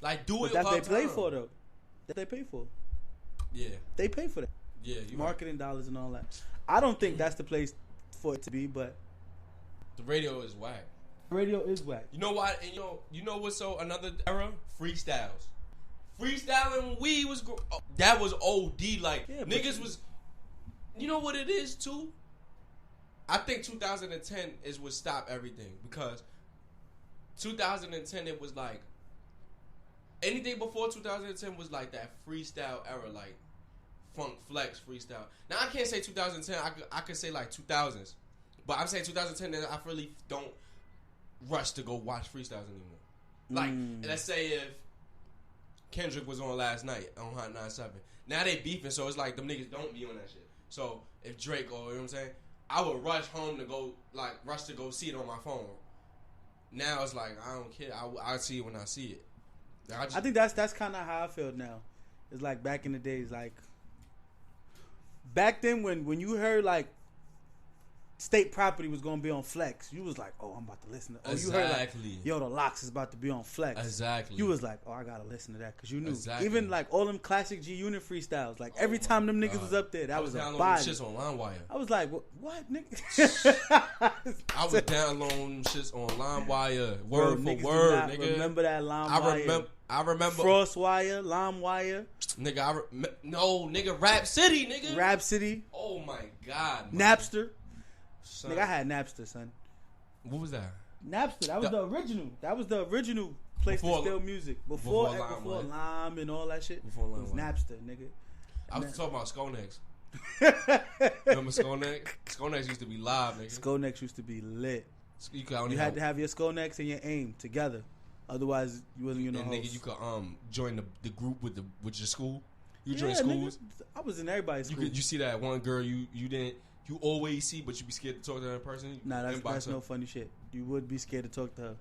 Like, do it. That's what they play for, though. That they pay for. Yeah. They pay for that. Yeah. Marketing dollars and all that. I don't think that's the place for it to be, but the radio is whack. Radio is whack. You know why? And you know what's another era? Freestyles. Freestyling when we was that was OD. Like, niggas was. You know what it is too? I think 2010 is what stopped everything, because 2010 it was like anything before 2010 was like that freestyle era, like Funk Flex freestyle. Now I can't say 2010. I could say like 2000s, but I'm saying 2010. And I really don't rush to go watch freestyles anymore. Like, let's say if Kendrick was on last night on Hot 97. Now they beefing, so it's like them niggas don't be on that shit. So if Drake, or you know what I'm saying, I would rush home to go, like, rush to go see it on my phone. Now it's like, I don't care. I see it when I see it. I think that's kind of how I feel now. It's like back in the days, like back then when you heard like State Property was gonna be on Flex, you was like, oh, I'm about to listen to. Oh, exactly. You heard like, yo, the Locks is about to be on Flex. Exactly. You was like, oh, I gotta listen to that, because you knew. Exactly. Even like all them classic G Unit freestyles, like every time them niggas was up there, that was a body. Shits on LimeWire. I was like, what nigga? I was downloading shits on LimeWire, word for word, nigga. Remember that LimeWire? I remember Frostwire, LimeWire. Nigga, nigga, Rap City, nigga. Rap City. Oh my god. Napster. Son. Nigga, I had Napster, son. What was that? Napster. That was the original. That was the original place to steal music. Before Lime and all that shit. Before Lime. It was Napster, nigga. I was talking about Skonex. Remember Skonex? Skonex used to be live, nigga. Skonex used to be lit. You had to have your Skonex and your AIM together. Otherwise, you wasn't your host. Nigga, you could join the group with your school. You join schools. Nigga, I was in everybody's school. You see that one girl you didn't. You always see, but you be scared to talk to her in person. Nah, that's no funny shit. You would be scared to talk to her.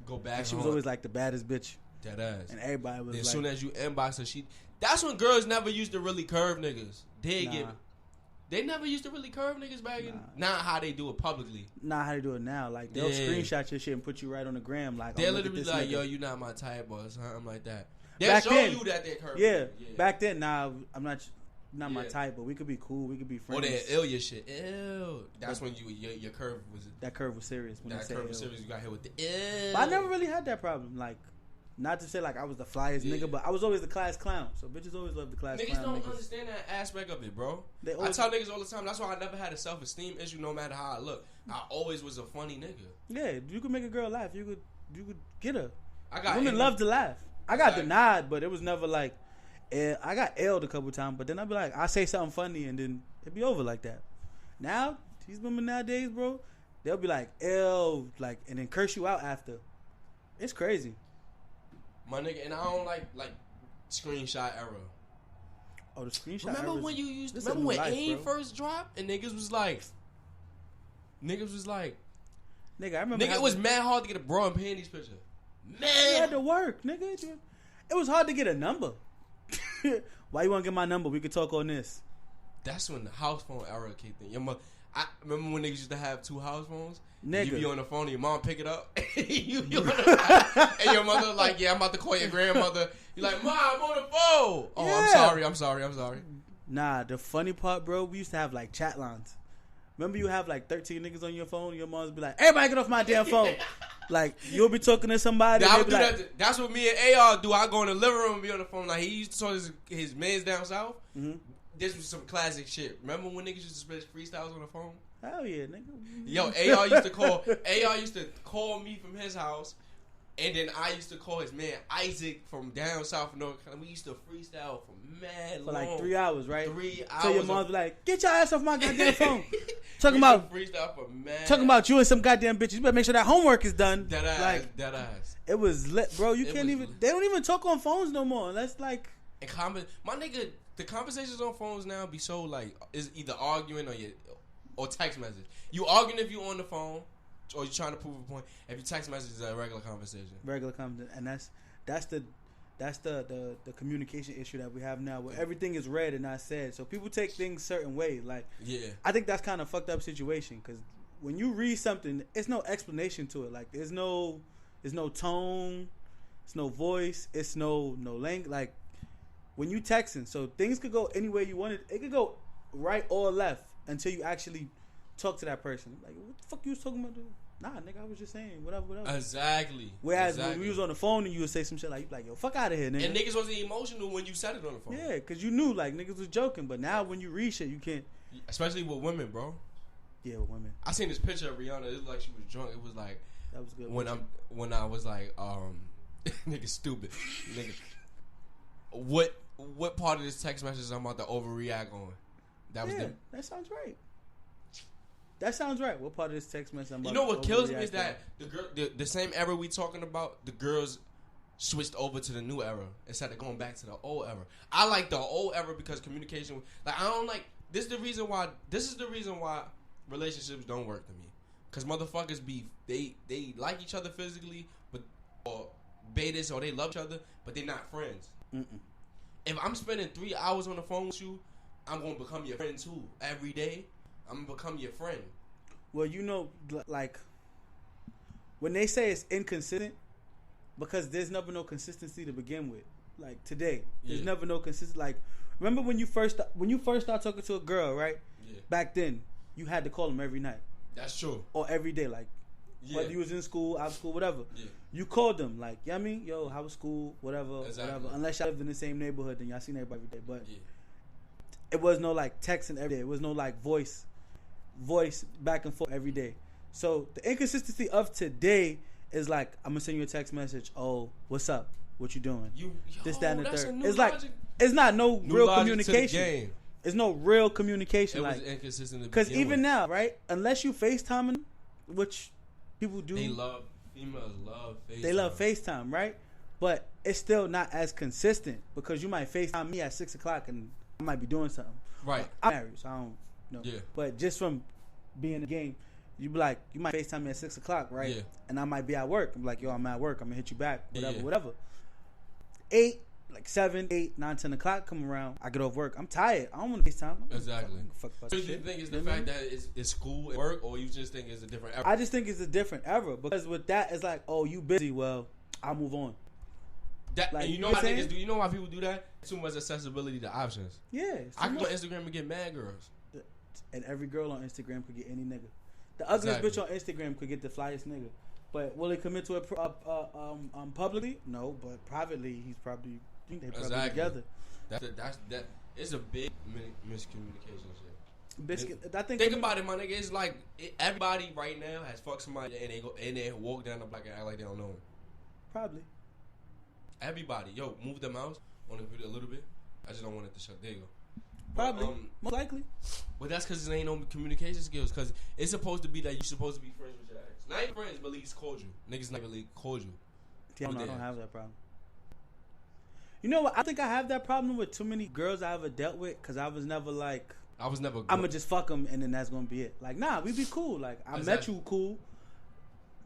Go back. She was always like the baddest bitch. That ass. And everybody was as like, soon as you inbox her, that's when girls never used to really curve niggas. They never used to really curve niggas back in. Not how they do it publicly. Not how they do it now. Like, they'll screenshot your shit and put you right on the gram. Like, they'll literally be like, nigga. Yo, you not my type or something like that. They'll show you that they're curving. Yeah. Back then, I'm not my type, but we could be cool. We could be friends. Or they ill your shit. Ew. That's when your curve was. That curve was serious. When that curve was serious. You got hit with the ill. But I never really had that problem. Like, not to say like I was the flyest nigga, but I was always the class clown. So bitches always love the class clown. Niggas don't understand that aspect of it, bro. I tell niggas all the time. That's why I never had a self-esteem issue, no matter how I look. I always was a funny nigga. Yeah, you could make a girl laugh. You could get her. Women love to laugh. I got denied, but it was never like. I got L'd a couple times, but then I'd be like, I say something funny, and then it'd be over like that. Now, these women nowadays, bro, they'll be like, L, like, and then curse you out after. It's crazy. My nigga, and I don't like screenshot era. Oh, the screenshot Remember when you used to, remember when AIM first dropped, and niggas was like, nigga, I remember. Nigga, it was mad hard to get a bra and panties picture. Man. You had to work, nigga. It was hard to get a number. Why you want to get my number? We could talk on this. That's when the house phone era kicked in. I remember when niggas used to have 2 house phones. Nigga. You be on the phone and your mom pick it up. you on the, and your mother like, yeah, I'm about to call your grandmother. You're like, Mom, I'm on the phone. Oh, Yeah. I'm sorry. Nah, the funny part, bro, we used to have like chat lines. Remember you have like 13 niggas on your phone? Your mom's be like, everybody get off my damn phone. Like, you'll be talking to somebody. I would be do like, that. That's what me and AR do. I go in the living room and be on the phone. Like, he used to talk to his mans down south. Mm-hmm. This was some classic shit. Remember when niggas used to spit freestyles on the phone? Hell yeah, nigga. Yo, AR used to call me from his house, and then I used to call his man Isaac from down south of North Carolina. We used to freestyle for mad For long. like 3 hours, right? 3 hours. So your mom's be like, get your ass off my goddamn phone. Talking about freestyle for mad. Talking about you and some goddamn bitches. You better make sure that homework is done. Dead ass. It was lit, bro. You It can't was even. lit. They don't even talk on phones no more. Unless like. My nigga, the conversations on phones now be so like is either arguing or text message. You arguing if you on the phone, or you trying to prove a point. If you text message, is a regular conversation. And that's the communication issue that we have now, where everything is read and not said. So people take things certain ways. Like, Yeah. I think that's kind of fucked up situation, because when you read something, it's no explanation to it. Like, there's no tone, it's no voice, it's no language. Like, when you texting, so things could go any way you want it. It could go right or left until you actually talk to that person. Like, what the fuck you was talking about, dude? Nah, nigga, I was just saying whatever. Exactly. Whereas when we was on the phone and you would say some shit like, yo, fuck out of here, nigga. And niggas wasn't emotional when you said it on the phone. Yeah, because you knew, like, niggas was joking. But now when you read shit, you can't. Especially with women, bro. Yeah, with women. I seen this picture of Rihanna. It looked like she was drunk. It was like That was good. when I was like, nigga stupid. Nigga. What part of this text message I'm about to overreact on? That sounds right. That sounds right. What part of this text message I'm about You know to what kills me overreact is that the same era we talking about, the girls switched over to the new era instead of going back to the old era. I like the old era because communication. Like, I don't like. This is the reason why relationships don't work to me. Cause motherfuckers they like each other physically, or betas, or they love each other, but they're not friends. Mm-mm. If I'm spending 3 hours on the phone with you, I'm gonna become your friend too. Every day, I'm gonna become your friend. Well, you know, like, when they say it's inconsistent, because there's never no consistency to begin with. Like, today, there's never no consistency. Like, remember when you first start talking to a girl, right? Yeah. Back then, you had to call them every night. That's true. Or every day, like, whether you was in school, out of school, whatever. Yeah. You called them, like, you know what I mean? Yo, how was school? Whatever. Unless y'all lived in the same neighborhood, then y'all seen everybody every day. But it was no, like, texting every day. It was no, like, voice back and forth every day. So the inconsistency of today is like, I'm gonna send you a text message. Oh, what's up? What you doing? This, that, and the third. It's like, it's not no real communication. It's no real communication. It like, was inconsistent. Because even now, right? Unless you FaceTime them, which people do. Females love FaceTime. They love FaceTime, right? But it's still not as consistent, because you might FaceTime me at 6 o'clock and I might be doing something. Right. I'm married, so I don't know. Yeah. But just from being in the game, you be like, you might FaceTime me at 6 o'clock, right? Yeah. And I might be at work. I'm like, yo, I'm at work. I'm gonna hit you back. Whatever. 7, 8, 9, 10 o'clock come around. I get off work. I'm tired. I don't want to FaceTime. Exactly. Fuck about So shit. you think it's the fact that it's school and work, or you just think it's a different era? I just think it's a different era, because with that, it's like, oh, you busy. Well, I'll move on. Like, and you know what niggas do? You know why people do that? Too much accessibility to options. Yeah. I can go on Instagram and get mad girls. And every girl on Instagram could get any nigga. The ugliest bitch on Instagram could get the flyest nigga. But will he commit to it publicly? No, but privately, they probably together. That is a big miscommunication shit. Think about it, my nigga. It's like everybody right now has fucked somebody and they walk down the block and act like they don't know him. Probably. Everybody, yo, move the mouse on the video a little bit. I just don't want it to shut. There you go. Probably, most likely. But that's because there ain't no communication skills. Because it's supposed to be that you're supposed to be friends with your ex. Not even friends, but at least called you. Niggas never really called you. Yeah, I don't have that problem. You know what? I think I have that problem with too many girls I ever dealt with, because I was never like, I'm gonna just fuck them and then that's gonna be it. Like, nah, we be cool. Like, I met you cool.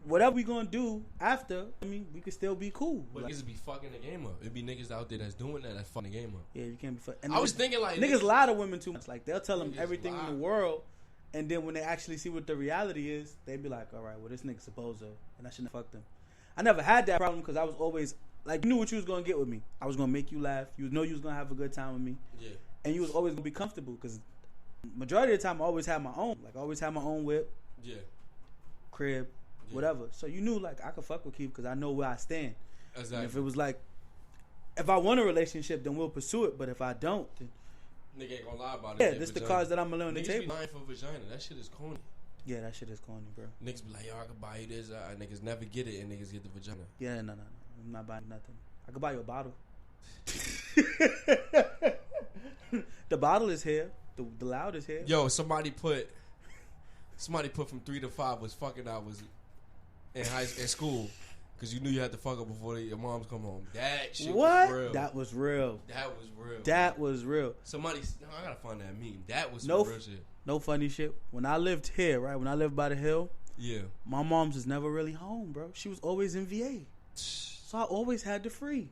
Whatever we gonna do after, I mean, we could still be cool. But niggas be fucking the game up. It be niggas out there that's doing that fucking the game up. Yeah, you can't be fucking. I was thinking like niggas lie to women too much. Like, they'll tell them everything in the world, And then when they actually see what the reality is, they be like, all right, well, this nigga supposed to, and I shouldn't have fucked him. I never had that problem because I was always, like, you knew what you was going to get with me. I was going to make you laugh. You know you was going to have a good time with me. Yeah. And you was always going to be comfortable because majority of the time I always had my own. Like, I always had my own whip. Yeah. Crib. Yeah. Whatever. So you knew, like, I could fuck with Keith because I know where I stand. Exactly. And if it was like, if I want a relationship, then we'll pursue it. But if I don't, then... Nigga ain't gonna lie about it. Yeah, this the cards that I'm gonna lay on the table. Niggas be lying for vagina. That shit is corny. Yeah, that shit is corny, bro. Niggas be like, yo, I could buy you this. Niggas never get it, and niggas get the vagina. Yeah, no. I'm not buying nothing. I could buy you a bottle. The bottle is here. The loud is here. Yo, somebody put from 3 to 5 was fucking hours in school. Because you knew you had to fuck up before your moms come home. That shit was real. That was real. That was real. Somebody, I gotta find that meme. That was some real shit. No funny shit. When I lived here, right? When I lived by the hill, yeah, my mom's was never really home, bro. She was always in VA. So I always had the free.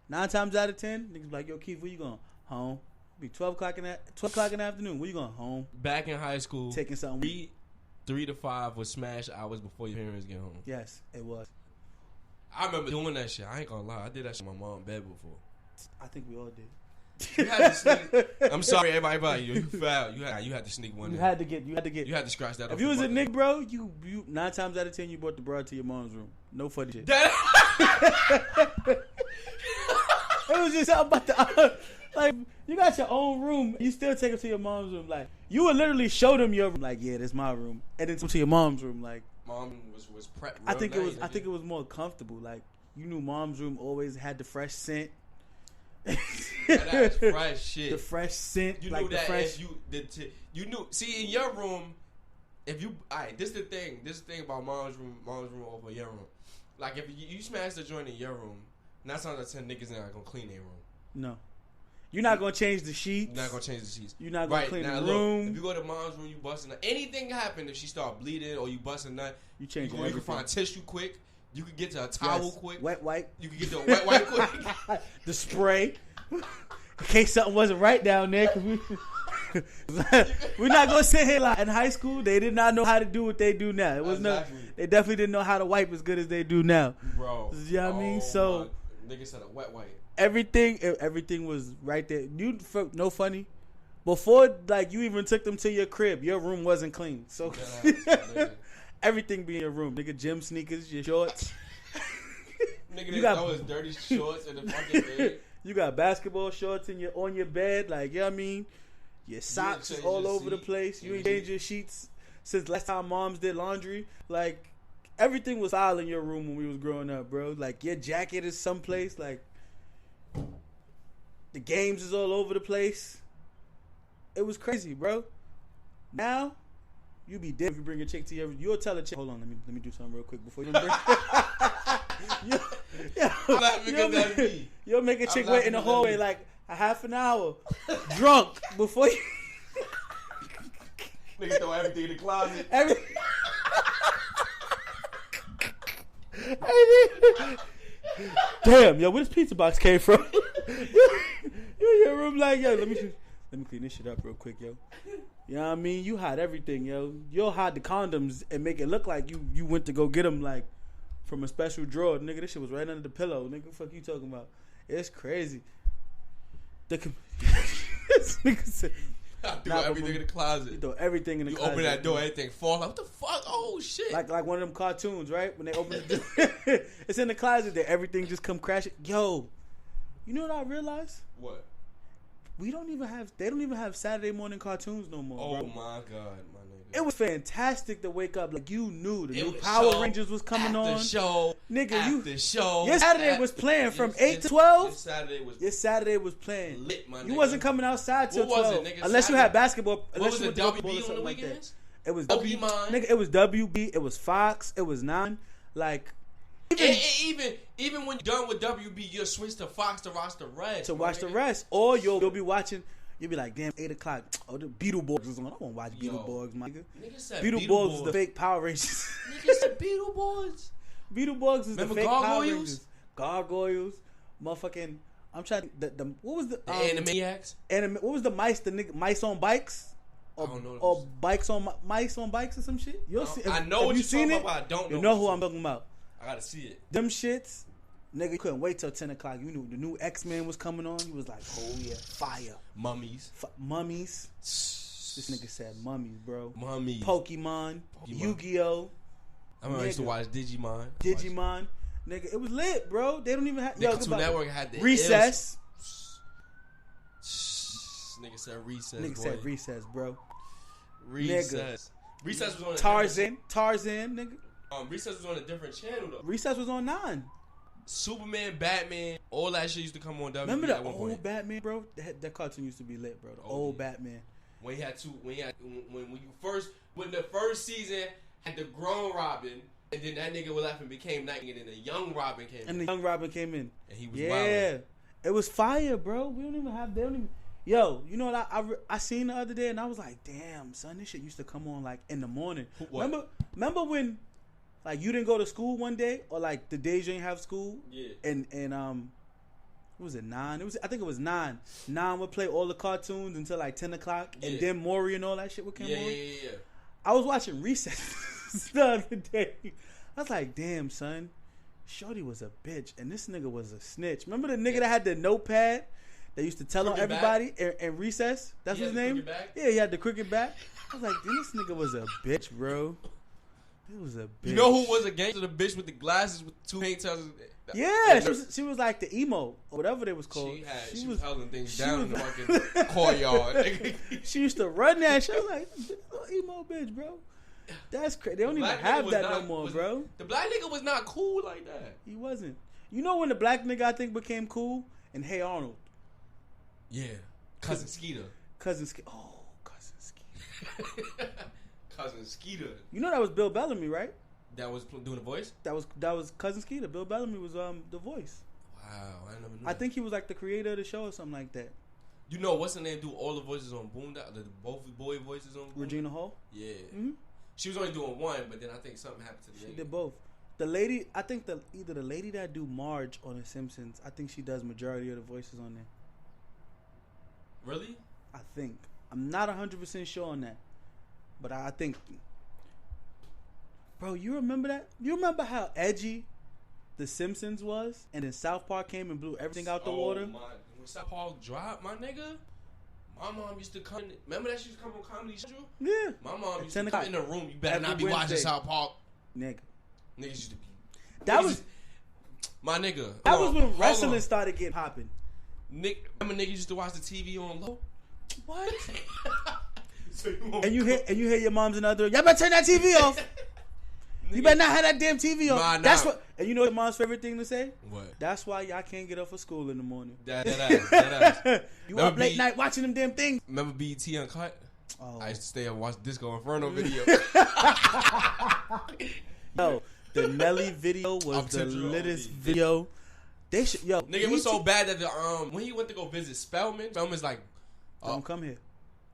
9 times out of 10, niggas be like, yo, Keith, where you going? Home. It'd be 12 o'clock in the afternoon. Where you going? Home. Back in high school. Taking something. 3 to 5 was smash hours before your parents get home. Yes, it was. I remember doing that shit. I ain't gonna lie. I did that shit in my mom's bed before. I think we all did. You had to sneak. I'm sorry, everybody. You fouled. You had to sneak one. You had to get. You had to scratch that. If you was a nigga, bro, you 9 times out of 10 you brought the broad to your mom's room. No funny shit. It was just something about the like. You got your own room. You still take it to your mom's room. Like, you would literally show them your room. Like, yeah, this is my room. And then to your mom's room. Like, mom was prepped. I think it was more comfortable. Like, you knew mom's room always had the fresh scent. That's fresh shit. The fresh scent. You knew that fresh. You knew. See, in your room, if you, alright, this the thing. This is the thing about mom's room over your room. Like, if you smash the joint in your room, 9 times out of 10 niggas not gonna clean their room. No. You're not gonna change the sheets. You're not gonna change the sheets. You're not gonna clean the room. Look, if you go to mom's room, you busting nut. Anything happen if she start bleeding or you busting nut, you change. You can find tissue quick. You can get to a towel quick. Wet wipe. You can get to a wet wipe quick. The spray. In case something wasn't right down there. We're not gonna sit here like in high school. They did not know how to do what they do now. It was They definitely didn't know how to wipe as good as they do now. Bro, you know what I mean? So nigga said a wet wipe. Everything was right there. No funny. Before, like, you even took them to your crib, your room wasn't clean. So everything be in your room. Nigga, gym sneakers, your shorts. Nigga, you got his dirty shorts in the fucking bed. You got basketball shorts on your bed, like, you know what I mean? Your socks is all over the place. You ain't changed your sheets since last time moms did laundry. Like, everything was foul in your room when we was growing up, bro. Like, your jacket is someplace, like, the games is all over the place. It was crazy, bro. Now, you be dead if you bring a chick to your... You'll tell a chick... Hold on, let me do something real quick before you bring... You'll make a chick wait in the hallway like a half an hour, drunk, before you... Nigga throw everything in the closet. Damn, yo, where this pizza box came from? You in your room like, yo, let me clean this shit up real quick, yo. You know what I mean? You hide everything, yo. You'll hide the condoms and make it look like you went to go get them, like, from a special drawer. Nigga, this shit was right under the pillow. Nigga, what the fuck you talking about? It's crazy. This nigga said... I threw everything in the closet. You throw everything in the closet. You open that door, everything falls. What the fuck? Oh, shit. Like one of them cartoons, right? When they open the door. It's in the closet there. Everything just come crashing. Yo, you know what I realized? What? They don't even have Saturday morning cartoons no more. Oh, bro. My God, my nigga. It was fantastic to wake up like you knew the new Power Rangers was coming on. After show. Your Saturday was playing from 8 to 12. Your Saturday was playing. Lit, my nigga. You wasn't coming outside till 12. It, unless you had basketball. What was it, WB on the weekends? It was WB. Nigga, it was WB. It was Fox. It was 9. Like... Even when you're done with WB, you'll switch to Fox to watch the rest. The rest. Or you'll be watching... You'll be like, damn, 8 o'clock. Oh, the Beetleborgs is on. I won't watch Beetleborgs, my nigga. Beetleborgs is the fake Power Rangers. Nigga said Beetleborgs. Beetleborgs is the fake Power Rangers. Gargoyles. Motherfucking... I'm trying to... what was the... Animaniacs. What was the mice? The nigga, mice on bikes? don't know. Or bikes on bikes or some shit. You'll see. I know what you're talking about. I don't know. You know who I'm talking about. I gotta see it. Them shits, nigga, you couldn't wait till 10 o'clock. You knew the new X-Men was coming on. You was like, oh yeah, fire. Mummies. Mummies. This nigga said mummies, bro. Mummies. Pokemon. Yu-Gi-Oh. I remember I used to watch Digimon. Nigga, it was lit, bro. They don't even have... Cartoon Network had the... Recess. Nigga said recess, Nigga said recess, bro. Recess. Nigga. Recess was on... Tarzan, nigga. Recess was on a different channel, though. Recess was on 9. Superman, Batman, all that shit used to come on WB. Remember the old Batman, bro? That cartoon used to be lit, bro. The old Batman. When the first season had the grown Robin, and then that nigga left and became Nightwing, and then the young Robin came in. And the young Robin came in. And he was wild. It was fire, bro. They don't even... Yo, you know what I seen the other day, and I was like, damn, son, this shit used to come on, like, in the morning. What? Remember when, like, you didn't go to school one day, or, like, the days you didn't have school? Yeah. And what was it, 9? I think it was 9. 9 would play all the cartoons until, like, 10 o'clock, and then Maury and all that shit would come on. Yeah. I was watching Recess the other day. I was like, damn, son, Shorty was a bitch, and this nigga was a snitch. Remember the nigga that had the notepad that used to tell on everybody in Recess? That's his name? Yeah, he had the crooked back. I was like, damn, this nigga was a bitch, bro. He was a bitch. You know who was a gangster? The bitch with the glasses with 2 hangtails. Yeah, she was like the emo, or whatever they was called. She was holding things down in the fucking courtyard. She used to run that. She was like, little emo bitch, bro. That's crazy. They don't even have that no more, bro. The black nigga was not cool like that. He wasn't. You know when the black nigga I think became cool? And Hey Arnold. Yeah. Cousin Skeeter. Cousin Skeeter. Cousin Skeeter. You know that was Bill Bellamy, right? That was doing the voice? That was Cousin Skeeter. Bill Bellamy was the voice. Wow, I never knew. I think he was like the creator of the show or something like that. You know what's her name? Do all the voices on Boondock? Both boy voices on Boondock? Regina Hall? Yeah. Mm-hmm. She was only doing one, but then I think something happened to the She did both. The lady, I think either the lady that do Marge on The Simpsons, I think she does majority of the voices on there. Really? I think. I'm not 100% sure on that. But I think... Bro, you remember that? You remember how edgy The Simpsons was? And then South Park came and blew everything out the water? When South Park dropped, my nigga... My mom used to come. Remember that she used to come on Comedy Central? Yeah. My mom used to come in the room. You better Every not be Wednesday. watching South Park. Nigga. Niggas used to be. That was my nigga. That was when wrestling started getting popping. Remember niggas used to watch the TV on low? What? and you hear your moms and other. Y'all better turn that TV off. You better not have that damn TV on. That's what. And you know your mom's favorite thing to say? What? That's why y'all can't get up for school in the morning. That ass. You up late night watching them damn things. Remember BET Uncut? Oh. I used to stay and watch Disco Inferno video. Yo, the Nelly video was the littest video. They should, yo. Nigga, it was so bad that when he went to go visit Spelman's like, don't come here.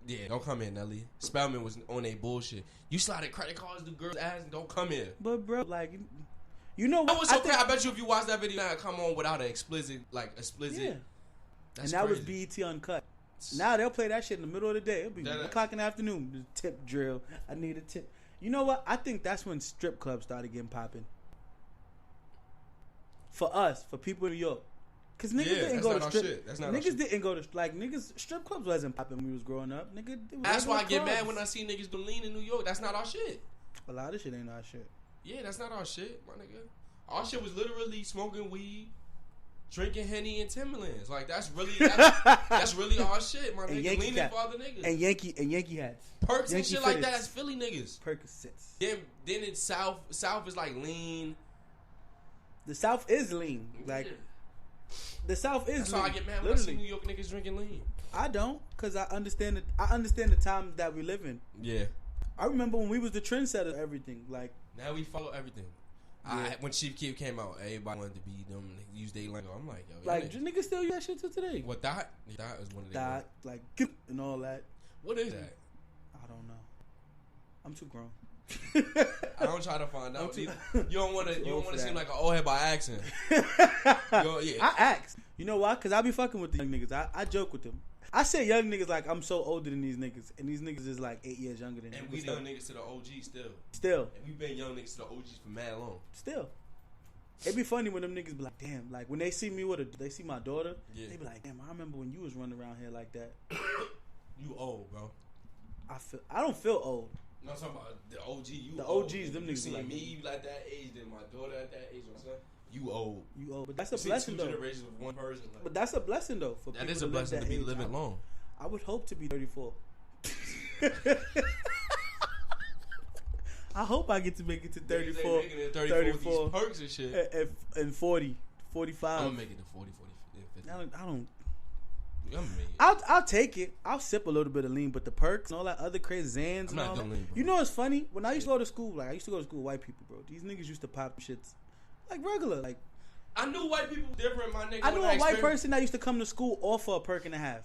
Yeah, don't come here, Nelly. Spellman was on a bullshit. You slided credit cards to girls' ass and don't come here. But bro, like, you know what? I was so crazy. I bet you if you watch that video, now come on without an explicit. Yeah. That's and that crazy. Was BET Uncut. Now they'll play that shit in the middle of the day. It'll be 1 o'clock in the afternoon. The tip drill. I need a tip. You know what? I think that's when strip clubs started getting popping. For us, for people in New York. Cause niggas didn't go to strip. Niggas didn't go to strip clubs wasn't popping when we was growing up. Nigga, that's why I get mad when I see niggas do lean in New York. That's not our shit. A lot of shit ain't our shit. Yeah, that's not our shit, my nigga. Our shit was literally smoking weed, drinking Henny and Timberlands. Like that's really our shit, my nigga. Leaning for other niggas. And Yankee hats. Perks and shit like that. That's Philly niggas. Percocets. Then it's South is like lean. The South is lean. Like. The South is. That's why I get mad when I see New York niggas drinking lean. I don't, cause I understand the times that we live in. Yeah. I remember when we was the trendsetter of everything. Like now we follow everything. Yeah. When Chief Keef came out, everybody wanted to be them. Use their lingo. I'm like, yo, like niggas still use that shit till today. What Dot? Dot is one of them. Dot, like and all that. What is that? I don't know. I'm too grown. I don't try to find out. You don't want to seem like an old head by accident. I ask. You know why? Cause I be fucking with the young niggas. I joke with them. I say young niggas like I'm so older than these niggas, and these niggas is like 8 years younger than me. And we young niggas to the OGs still. Still. And we been young niggas to the OGs for mad long. Still. It'd be funny when them niggas be like, damn, like when they see me they see my daughter, they be like, damn, I remember when you was running around here like that. You old, bro. I don't feel old. No, I'm talking about the OG. You the old. OGs, them you niggas see like me like that age, then my daughter at that age, my son. You old. You old, but that's a you blessing see two though. generations of one person. Like, but that's a blessing though. For that is a blessing to be living long. I would hope to be 34. I hope I get to make it to 34. 34. Perks and shit. And 40, 45. I'm gonna make it to 40, 50. I don't. I'm I'll take it. I'll sip a little bit of lean, but the perks and all that other crazy Zans and all that. Lean, you know what's funny? When I used to go to school, like I used to go to school with white people, bro. These niggas used to pop shits like regular. Like I knew white people different, my nigga. I knew a white person that used to come to school off for a perk and a half.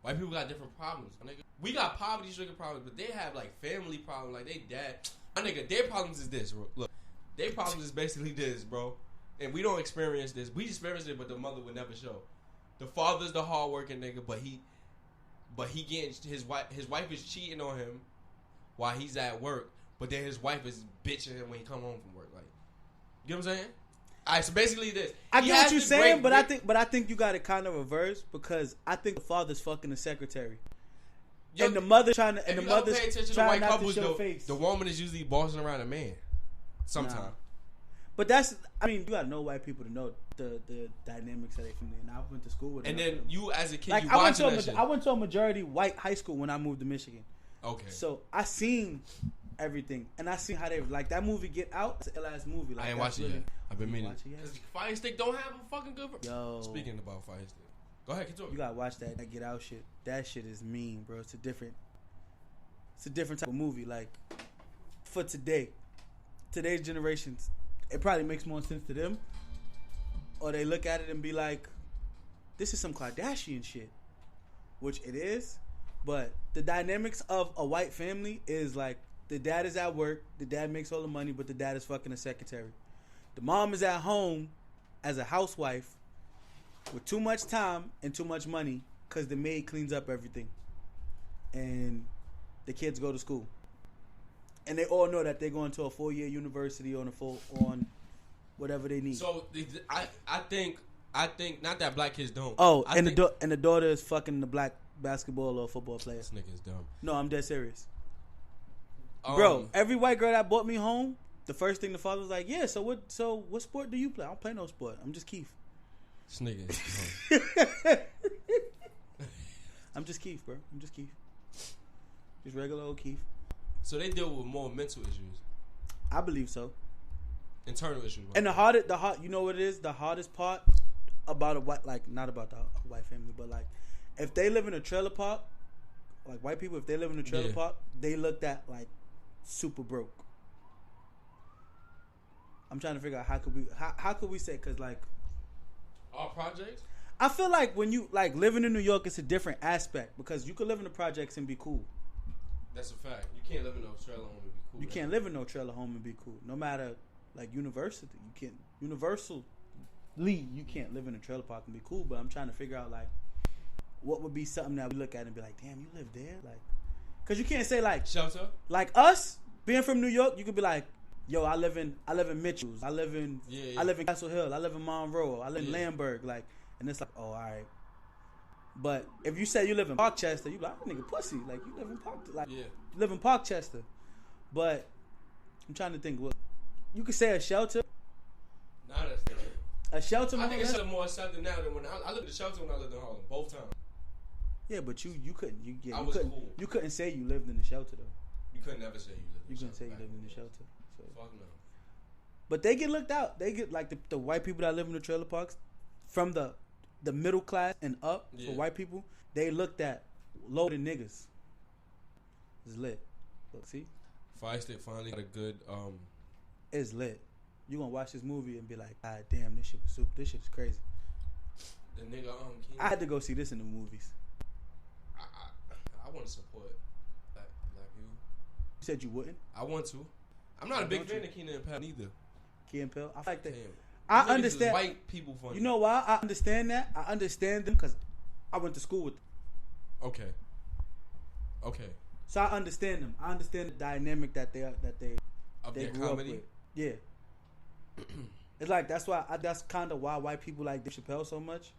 White people got different problems, my nigga. We got poverty-stricken problems, but they have like family problems. Like they dad, my nigga. Their problems is this. Bro. Look, their problems is basically this, bro. And we don't experience this. We experience it, but the mother would never show. The father's the hardworking nigga, but he getting his wife is cheating on him while he's at work, but then his wife is bitching him when he come home from work. Like, you know what I'm saying? All right, so basically this. I get what you're saying, but I think you got it kind of reversed because I think the father's fucking the secretary. Yo, and the mother trying to, and the mother's trying not to show face. The woman is usually bossing around a man. Sometimes. Nah. But you gotta know white people to know the dynamics of their family. And I went to school with them. And then you as a kid, like, you I went to a majority white high school when I moved to Michigan. Okay. So I seen everything, and I seen how they like that movie Get Out. It's the last movie. Like, I ain't watching it yet. I've been meaning because Fire Stick don't have a fucking good. Yo, speaking about Fire Stick, go ahead, continue. You gotta watch that Get Out shit. That shit is mean, bro. It's a different type of movie. Like for today's generations, it probably makes more sense to them, or they look at it and be like, "This is some Kardashian shit," which it is. But the dynamics of a white family is like the dad is at work, the dad makes all the money, but the dad is fucking a secretary. The mom is at home as a housewife with too much time and too much money because the maid cleans up everything, and the kids go to school. And they all know that they're going to a 4-year university on whatever they need. So I think not that black kids don't. Oh, and the daughter is fucking the black basketball or football player. This nigga is dumb. No, I'm dead serious. Bro, every white girl that brought me home, the first thing the father was like, "Yeah, so what sport do you play?" I don't play no sport. I'm just Keith. This nigga is dumb. I'm just Keith, bro. I'm just Keith. Just regular old Keith. So they deal with more mental issues. I believe so. Internal issues. Right? And you know what it is? The hardest part about not about the white family, but like, if they live in a trailer park, like white people, if they live in a trailer park, they looked at like super broke. I'm trying to figure out how could we say, because like our projects. I feel like when you like living in New York, it's a different aspect because you could live in the projects and be cool. That's a fact. You can't live in no trailer home and be cool. You can't live in no trailer home and be cool. No matter like university, universally you can't live in a trailer park and be cool. But I'm trying to figure out like what would be something that we look at and be like, damn, you live there, like, because you can't say like shelter. Like us being from New York, you could be like, yo, I live in Mitchell's, I live in Castle Hill, I live in Monroe, I live in Lamberg, like, and it's like, oh, all right. But if you say you live in Parkchester, you like, nigga, pussy. Like, you live in you live in Parkchester. But I'm trying to think. What you could say a shelter. Nah, that's different. A shelter. I think it's more accepted now than when I lived in the shelter when I lived in Harlem. Both times. Yeah, but you couldn't. Cool. You couldn't say you lived in the shelter though. You couldn't never say you lived. You couldn't say you lived in the shelter. So. Fuck no. But they get looked out. They get like the white people that live in the trailer parks, from the middle class and up for white people, they looked at lower than niggas. It's lit. Look, see? Fire Stick finally got a good It's lit. You gonna watch this movie and be like, God damn, this shit was super. This shit is crazy. The nigga I had to go see this in the movies. I want to support black people. You said you wouldn't? I want to. I'm not a big fan of Keenan and Peele either. Key and Peele? I like that. Damn. I understand. White people funny. You know why I understand that? I understand them because I went to school with them. Okay. So I understand them. I understand the dynamic that they Of their grew comedy? up with. Yeah. It's like that's kind of why white people like Dave Chappelle so much,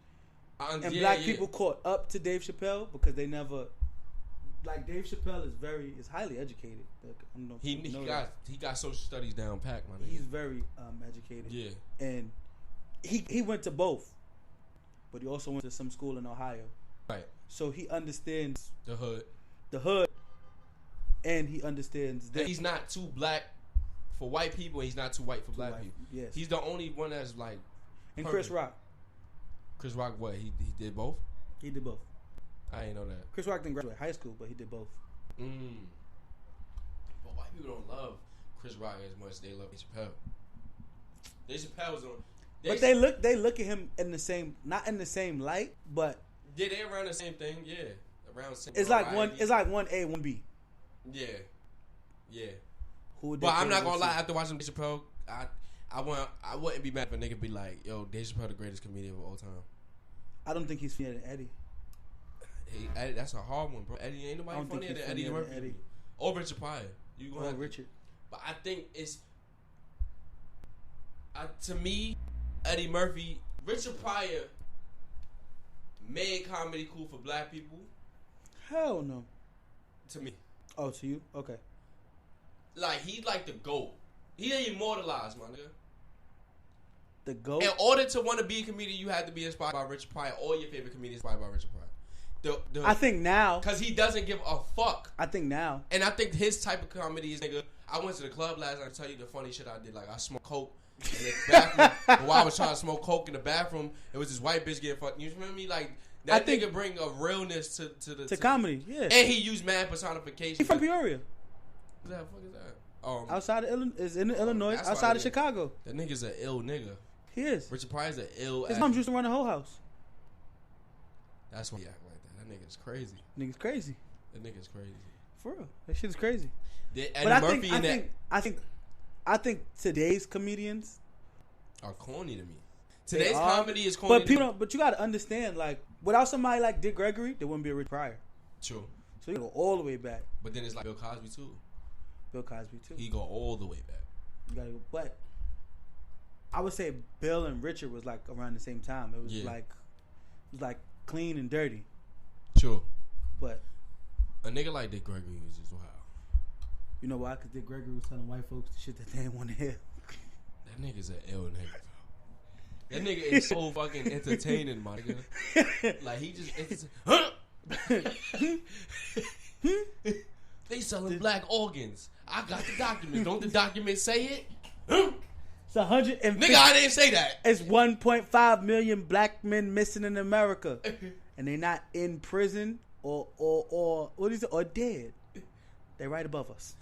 and black people caught up to Dave Chappelle because they never. Like Dave Chappelle is highly educated. Like, I don't know if he got social studies down pat, my nigga. He's very educated. Yeah. And he went to both, but he also went to some school in Ohio. Right. So he understands the hood, and he understands that he's not too black for white people, and he's not too white for black people. Yes. He's the only one that's like. And perfect. Chris Rock, what? He did both. He did both. I ain't know that. Chris Rock didn't graduate high school, but he did both. But white people don't love Chris Rock as much as they love Dave Chappelle. Dave Chappelle's on. But they look at him in the same, not in the same light, but yeah, they around the same thing. Yeah, around the same. It's like one A, one B. Yeah. Who? But I'm not gonna lie. After watching Dave Chappelle, I wouldn't be mad if a nigga be like, "Yo, Dave Chappelle the greatest comedian of all time." I don't think he's funnier than Eddie. Eddie, that's a hard one, bro. Eddie ain't nobody funnier than Eddie Murphy. Or Richard Pryor. You gonna have Richard. But I think it's to me, Eddie Murphy, Richard Pryor made comedy cool for black people. Hell no. To me. Oh, to you? Okay. Like he's like the GOAT. He immortalized, my nigga. The GOAT. In order to want to be a comedian, you had to be inspired by Richard Pryor. All your favorite comedians inspired by Richard Pryor. I think now, because he doesn't give a fuck. I think now, and I think his type of comedy is, nigga. I went to the club last night to tell you the funny shit I did. Like I smoked coke in the bathroom. But while I was trying to smoke coke in the bathroom, it was this white bitch getting fucked. You remember me? Like that nigga bring a realness to comedy. Yeah, and he used mad personification. He from Peoria. What the fuck is that? Outside of Illinois, is in Illinois, outside of Chicago. That nigga's an ill nigga. He is. Richard Pryor's an ill. His mom used to run the whole house. That's why he act like that. That nigga's crazy. Nigga's crazy. That nigga's crazy. For real, that shit is crazy. But I think today's comedians are corny to me. Today's comedy is corny. But people but you gotta understand, like without somebody like Dick Gregory, there wouldn't be a Richard Pryor. True. So you go all the way back. But then it's like Bill Cosby too. He go all the way back. You gotta go, but I would say Bill and Richard was like around the same time. It was like clean and dirty. True. But a nigga like Dick Gregory was just wild. You know why? Because Dick Gregory was telling white folks the shit that they didn't want to hear. That nigga's an ill nigga. That nigga is so fucking entertaining, my nigga. Like he just they selling black organs. I got the documents. Don't the documents say it? It's 150. Nigga, I didn't say that. It's 1.5 million black men missing in America, and they're not in prison or what is it? Or dead. They're right above us.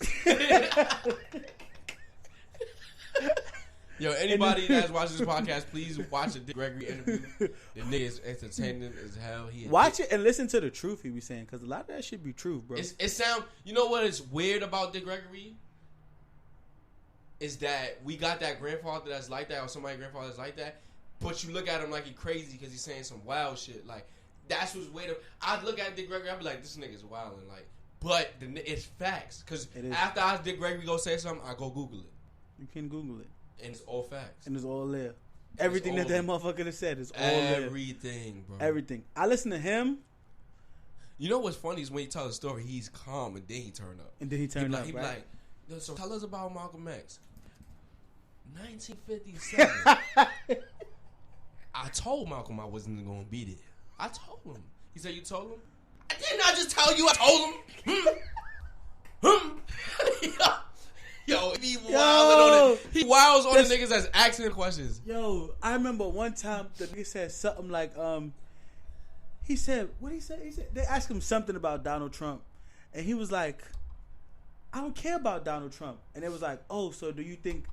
Yo, anybody that's watching this podcast, please watch the Dick Gregory interview. The nigga is entertaining as hell. Watch it and listen to the truth he be saying, because a lot of that should be true, bro. It sound. You know what is weird about Dick Gregory? Is that we got that grandfather that's like that, or somebody's grandfather that's like that, but you look at him like he crazy because he's saying some wild shit. Like that's what's weird. I'd look at Dick Gregory, I'd be like, this nigga's wild, and like, but it's facts. Because after I Dick Gregory go say something, I go Google it. You can Google it. And it's all facts. And it's all there. Everything that motherfucker has said is all there. Everything, bro. Everything. I listen to him. You know what's funny is when he tells a story, he's calm and then he turn up. And then he turn up, He be right? like, so tell us about Malcolm X. 1957. I told Malcolm I wasn't going to be there. I told him. He said, you told him? Didn't I just tell you I told him? Yo, he wilds on the niggas that's asking questions. Yo, I remember one time the nigga said something like, he said, what he said? He said they asked him something about Donald Trump, and he was like, I don't care about Donald Trump. And it was like, oh, so do you think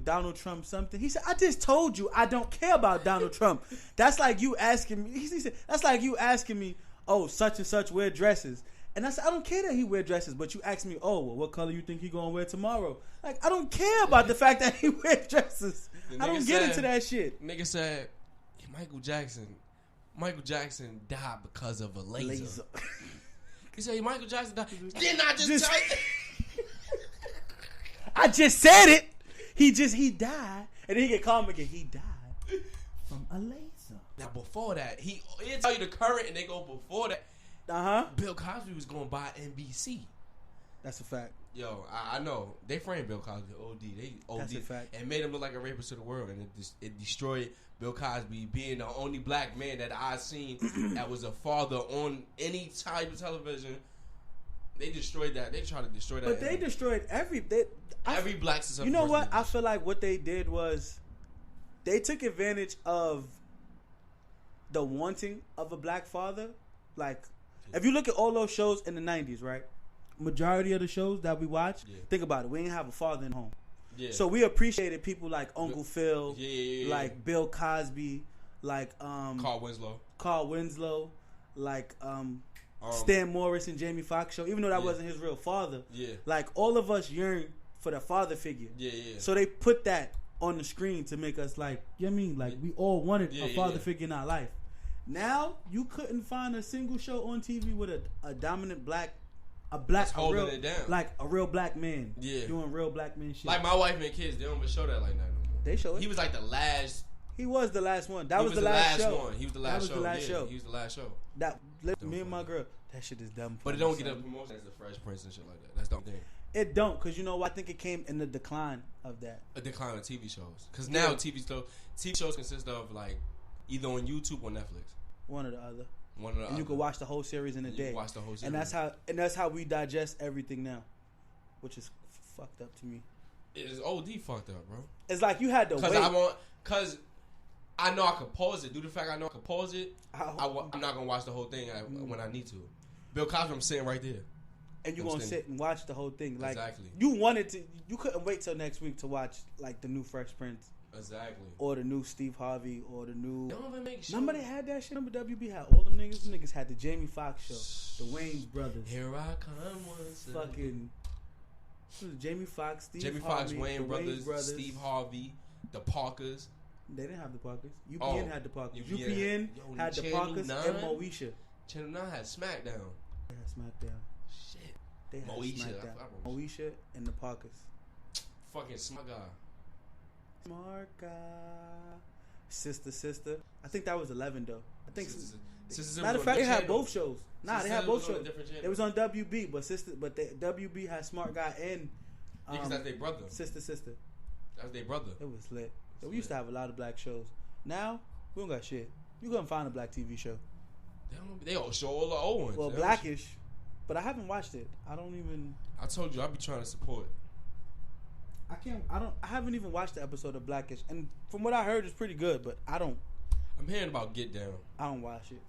Donald Trump something? He said, I just told you I don't care about Donald Trump. That's like you asking me. He said, that's like you asking me, oh, such and such wear dresses. And I said, I don't care that he wear dresses, but you ask me, oh, well, what color you think he gonna wear tomorrow? Like, I don't care about the fact that he wear dresses. I don't get into that shit. Nigga said, Michael Jackson Michael Jackson died because of a laser. He said Michael Jackson died. Didn't I just tell you? I just said it. He died, and then he get calm again. He died from a laser. Now before that, he'll tell you the current, and they go before that. Bill Cosby was going by NBC. That's a fact. Yo, I know they framed Bill Cosby OD. They OD. That's a fact. And made him look like a rapist to the world, and it destroyed Bill Cosby being the only black man that I've seen that was a father on any type of television. They destroyed that. They tried to destroy that. But they destroyed every black society. You know what? I feel like what they did was they took advantage of the wanting of a black father. Like, if you look at all those shows in the 90s, right? Majority of the shows that we watch, think about it. We didn't have a father in home. Yeah. So we appreciated people like Uncle Phil, like Bill Cosby, like Carl Winslow, like Stan Morris and Jamie Foxx show. Even though that wasn't his real father, like all of us yearn for the father figure. So they put that on the screen to make us like, you know what I mean? Like we all wanted a father figure in our life. Now you couldn't find a single show on TV with a dominant black. A real, it down. Like a real black man, doing real black man shit. Like my wife and kids, they don't even show that like that no more. They show it. He was like the last. He was the last one. That was the last show. One. He was the last show. He was the last show. That me and my girl. That shit is dumb. But it don't get a promotion as the Fresh Prince and shit like that. That's the thing. It don't, cause you know what? I think it came in the decline of that. A decline of TV shows. Cause now TV shows consist of like either on YouTube or Netflix. One or the other. And you can watch the whole series in a day. Watch the whole series. And that's how we digest everything now, which is fucked up to me. It is OD fucked up, bro. It's like you had to wait. Cause I know I could pause it. Due to the fact I know I could pause it, I'm not gonna watch the whole thing when I need to. Bill Cosby, I'm sitting right there. And you're gonna sit and watch the whole thing. Like, exactly. You couldn't wait till next week to watch like the new Fresh Prince. Exactly. Or the new Steve Harvey, or the new. Don't even make sure. Nobody had that shit. Remember WB had all them niggas. Them niggas had the Jamie Foxx show, the Wayans brothers. Here I come once. Fucking. Jamie Foxx, Steve Harvey. Jamie Foxx, Wayans brothers, Steve Harvey, the Parkers. They didn't have the Parkers. UPN had the Parkers. UPN had the Parkers and Moesha. Channel 9 had SmackDown. They had SmackDown. Shit. They had SmackDown. Moesha and the Parkers. Fucking smart guy. Smart guy. Sister. I think that was 11 though. I think. Matter of fact, they had both shows. Nah, they had both shows. It was on WB, but WB had Smart Guy and. Because that's their brother. Sister. That's their brother. It was lit. We used to have a lot of black shows. Now we don't got shit. You couldn't find a black TV show. They all show all the old ones. Well, Blackish, but I haven't watched it. I don't even. I told you I be trying to support. I haven't even watched the episode of Blackish, and from what I heard, it's pretty good. But I don't. I'm hearing about Get Down. I don't watch it.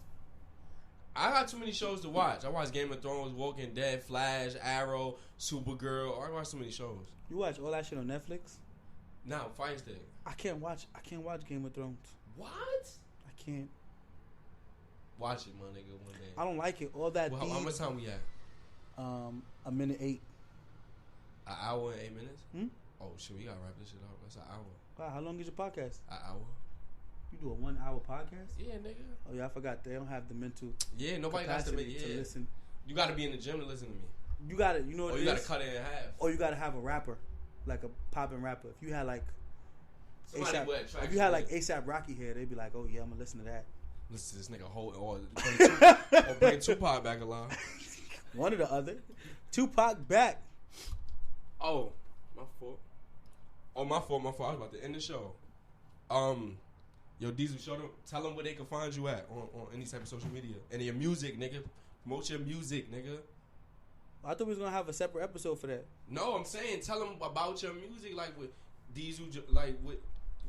I got too many shows to watch. I watch Game of Thrones, Walking Dead, Flash, Arrow, Supergirl. I watch too many shows. You watch all that shit on Netflix? Nah, Fire Stick. I can't watch Game of Thrones. What? I can't. Watch it, my nigga, one day. I don't like it. All that. Well, how much time we have? 1:08. An hour and 8 minutes? Oh shit, we gotta wrap this shit up. That's an hour. Wow, how long is your podcast? An hour. You do a 1 hour podcast? Yeah, nigga. Oh yeah, I forgot. They don't have the mental. Yeah, nobody has to listen. You gotta be in the gym to listen to me. You gotta, you know what or it you is? Gotta cut it in half. Or you gotta have a rapper, like a popping rapper. If you had like if you had like ASAP Rocky here, they'd be like, oh yeah, I'm gonna listen to that. Listen to this nigga or bring Tupac back alive. One or the other. Tupac back. Oh, my fault. Oh, my fault. I was about to end the show. Yo, Diezel, tell them where they can find you at on any type of social media. And your music, nigga. Promote your music, nigga. I thought we was going to have a separate episode for that. No, I'm saying tell them about your music, like with Diezel, like with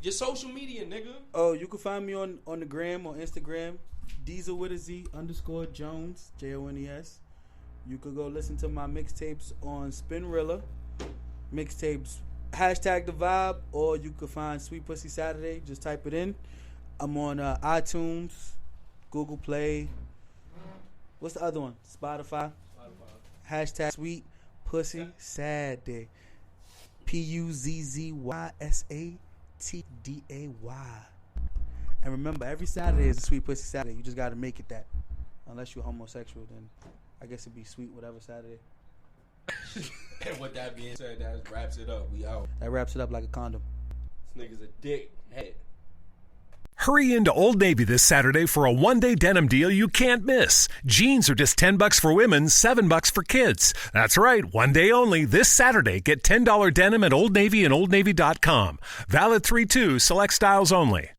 your social media, nigga. Oh, you can find me on the gram, on Instagram, Diezel with a Z _ Jones, Jones. You could go listen to my mixtapes on Spinrilla. Mixtapes, # The Vibe, or you could find Sweet Pussy Saturday. Just type it in. I'm on iTunes, Google Play. What's the other one? Spotify. # Sweet Pussy Saturday. PUZZYSATDAY. And remember, every Saturday is a Sweet Pussy Saturday. You just got to make it that. Unless you're homosexual, then I guess it'd be sweet whatever Saturday. And with that being said, that wraps it up. We out. That wraps it up like a condom. This nigga's a dick head. Hurry into Old Navy this Saturday for a one-day denim deal you can't miss. Jeans are just $10 for women, $7 for kids. That's right, one day only. This Saturday, get $10 denim at Old Navy and OldNavy.com. Valid 3-2, select styles only.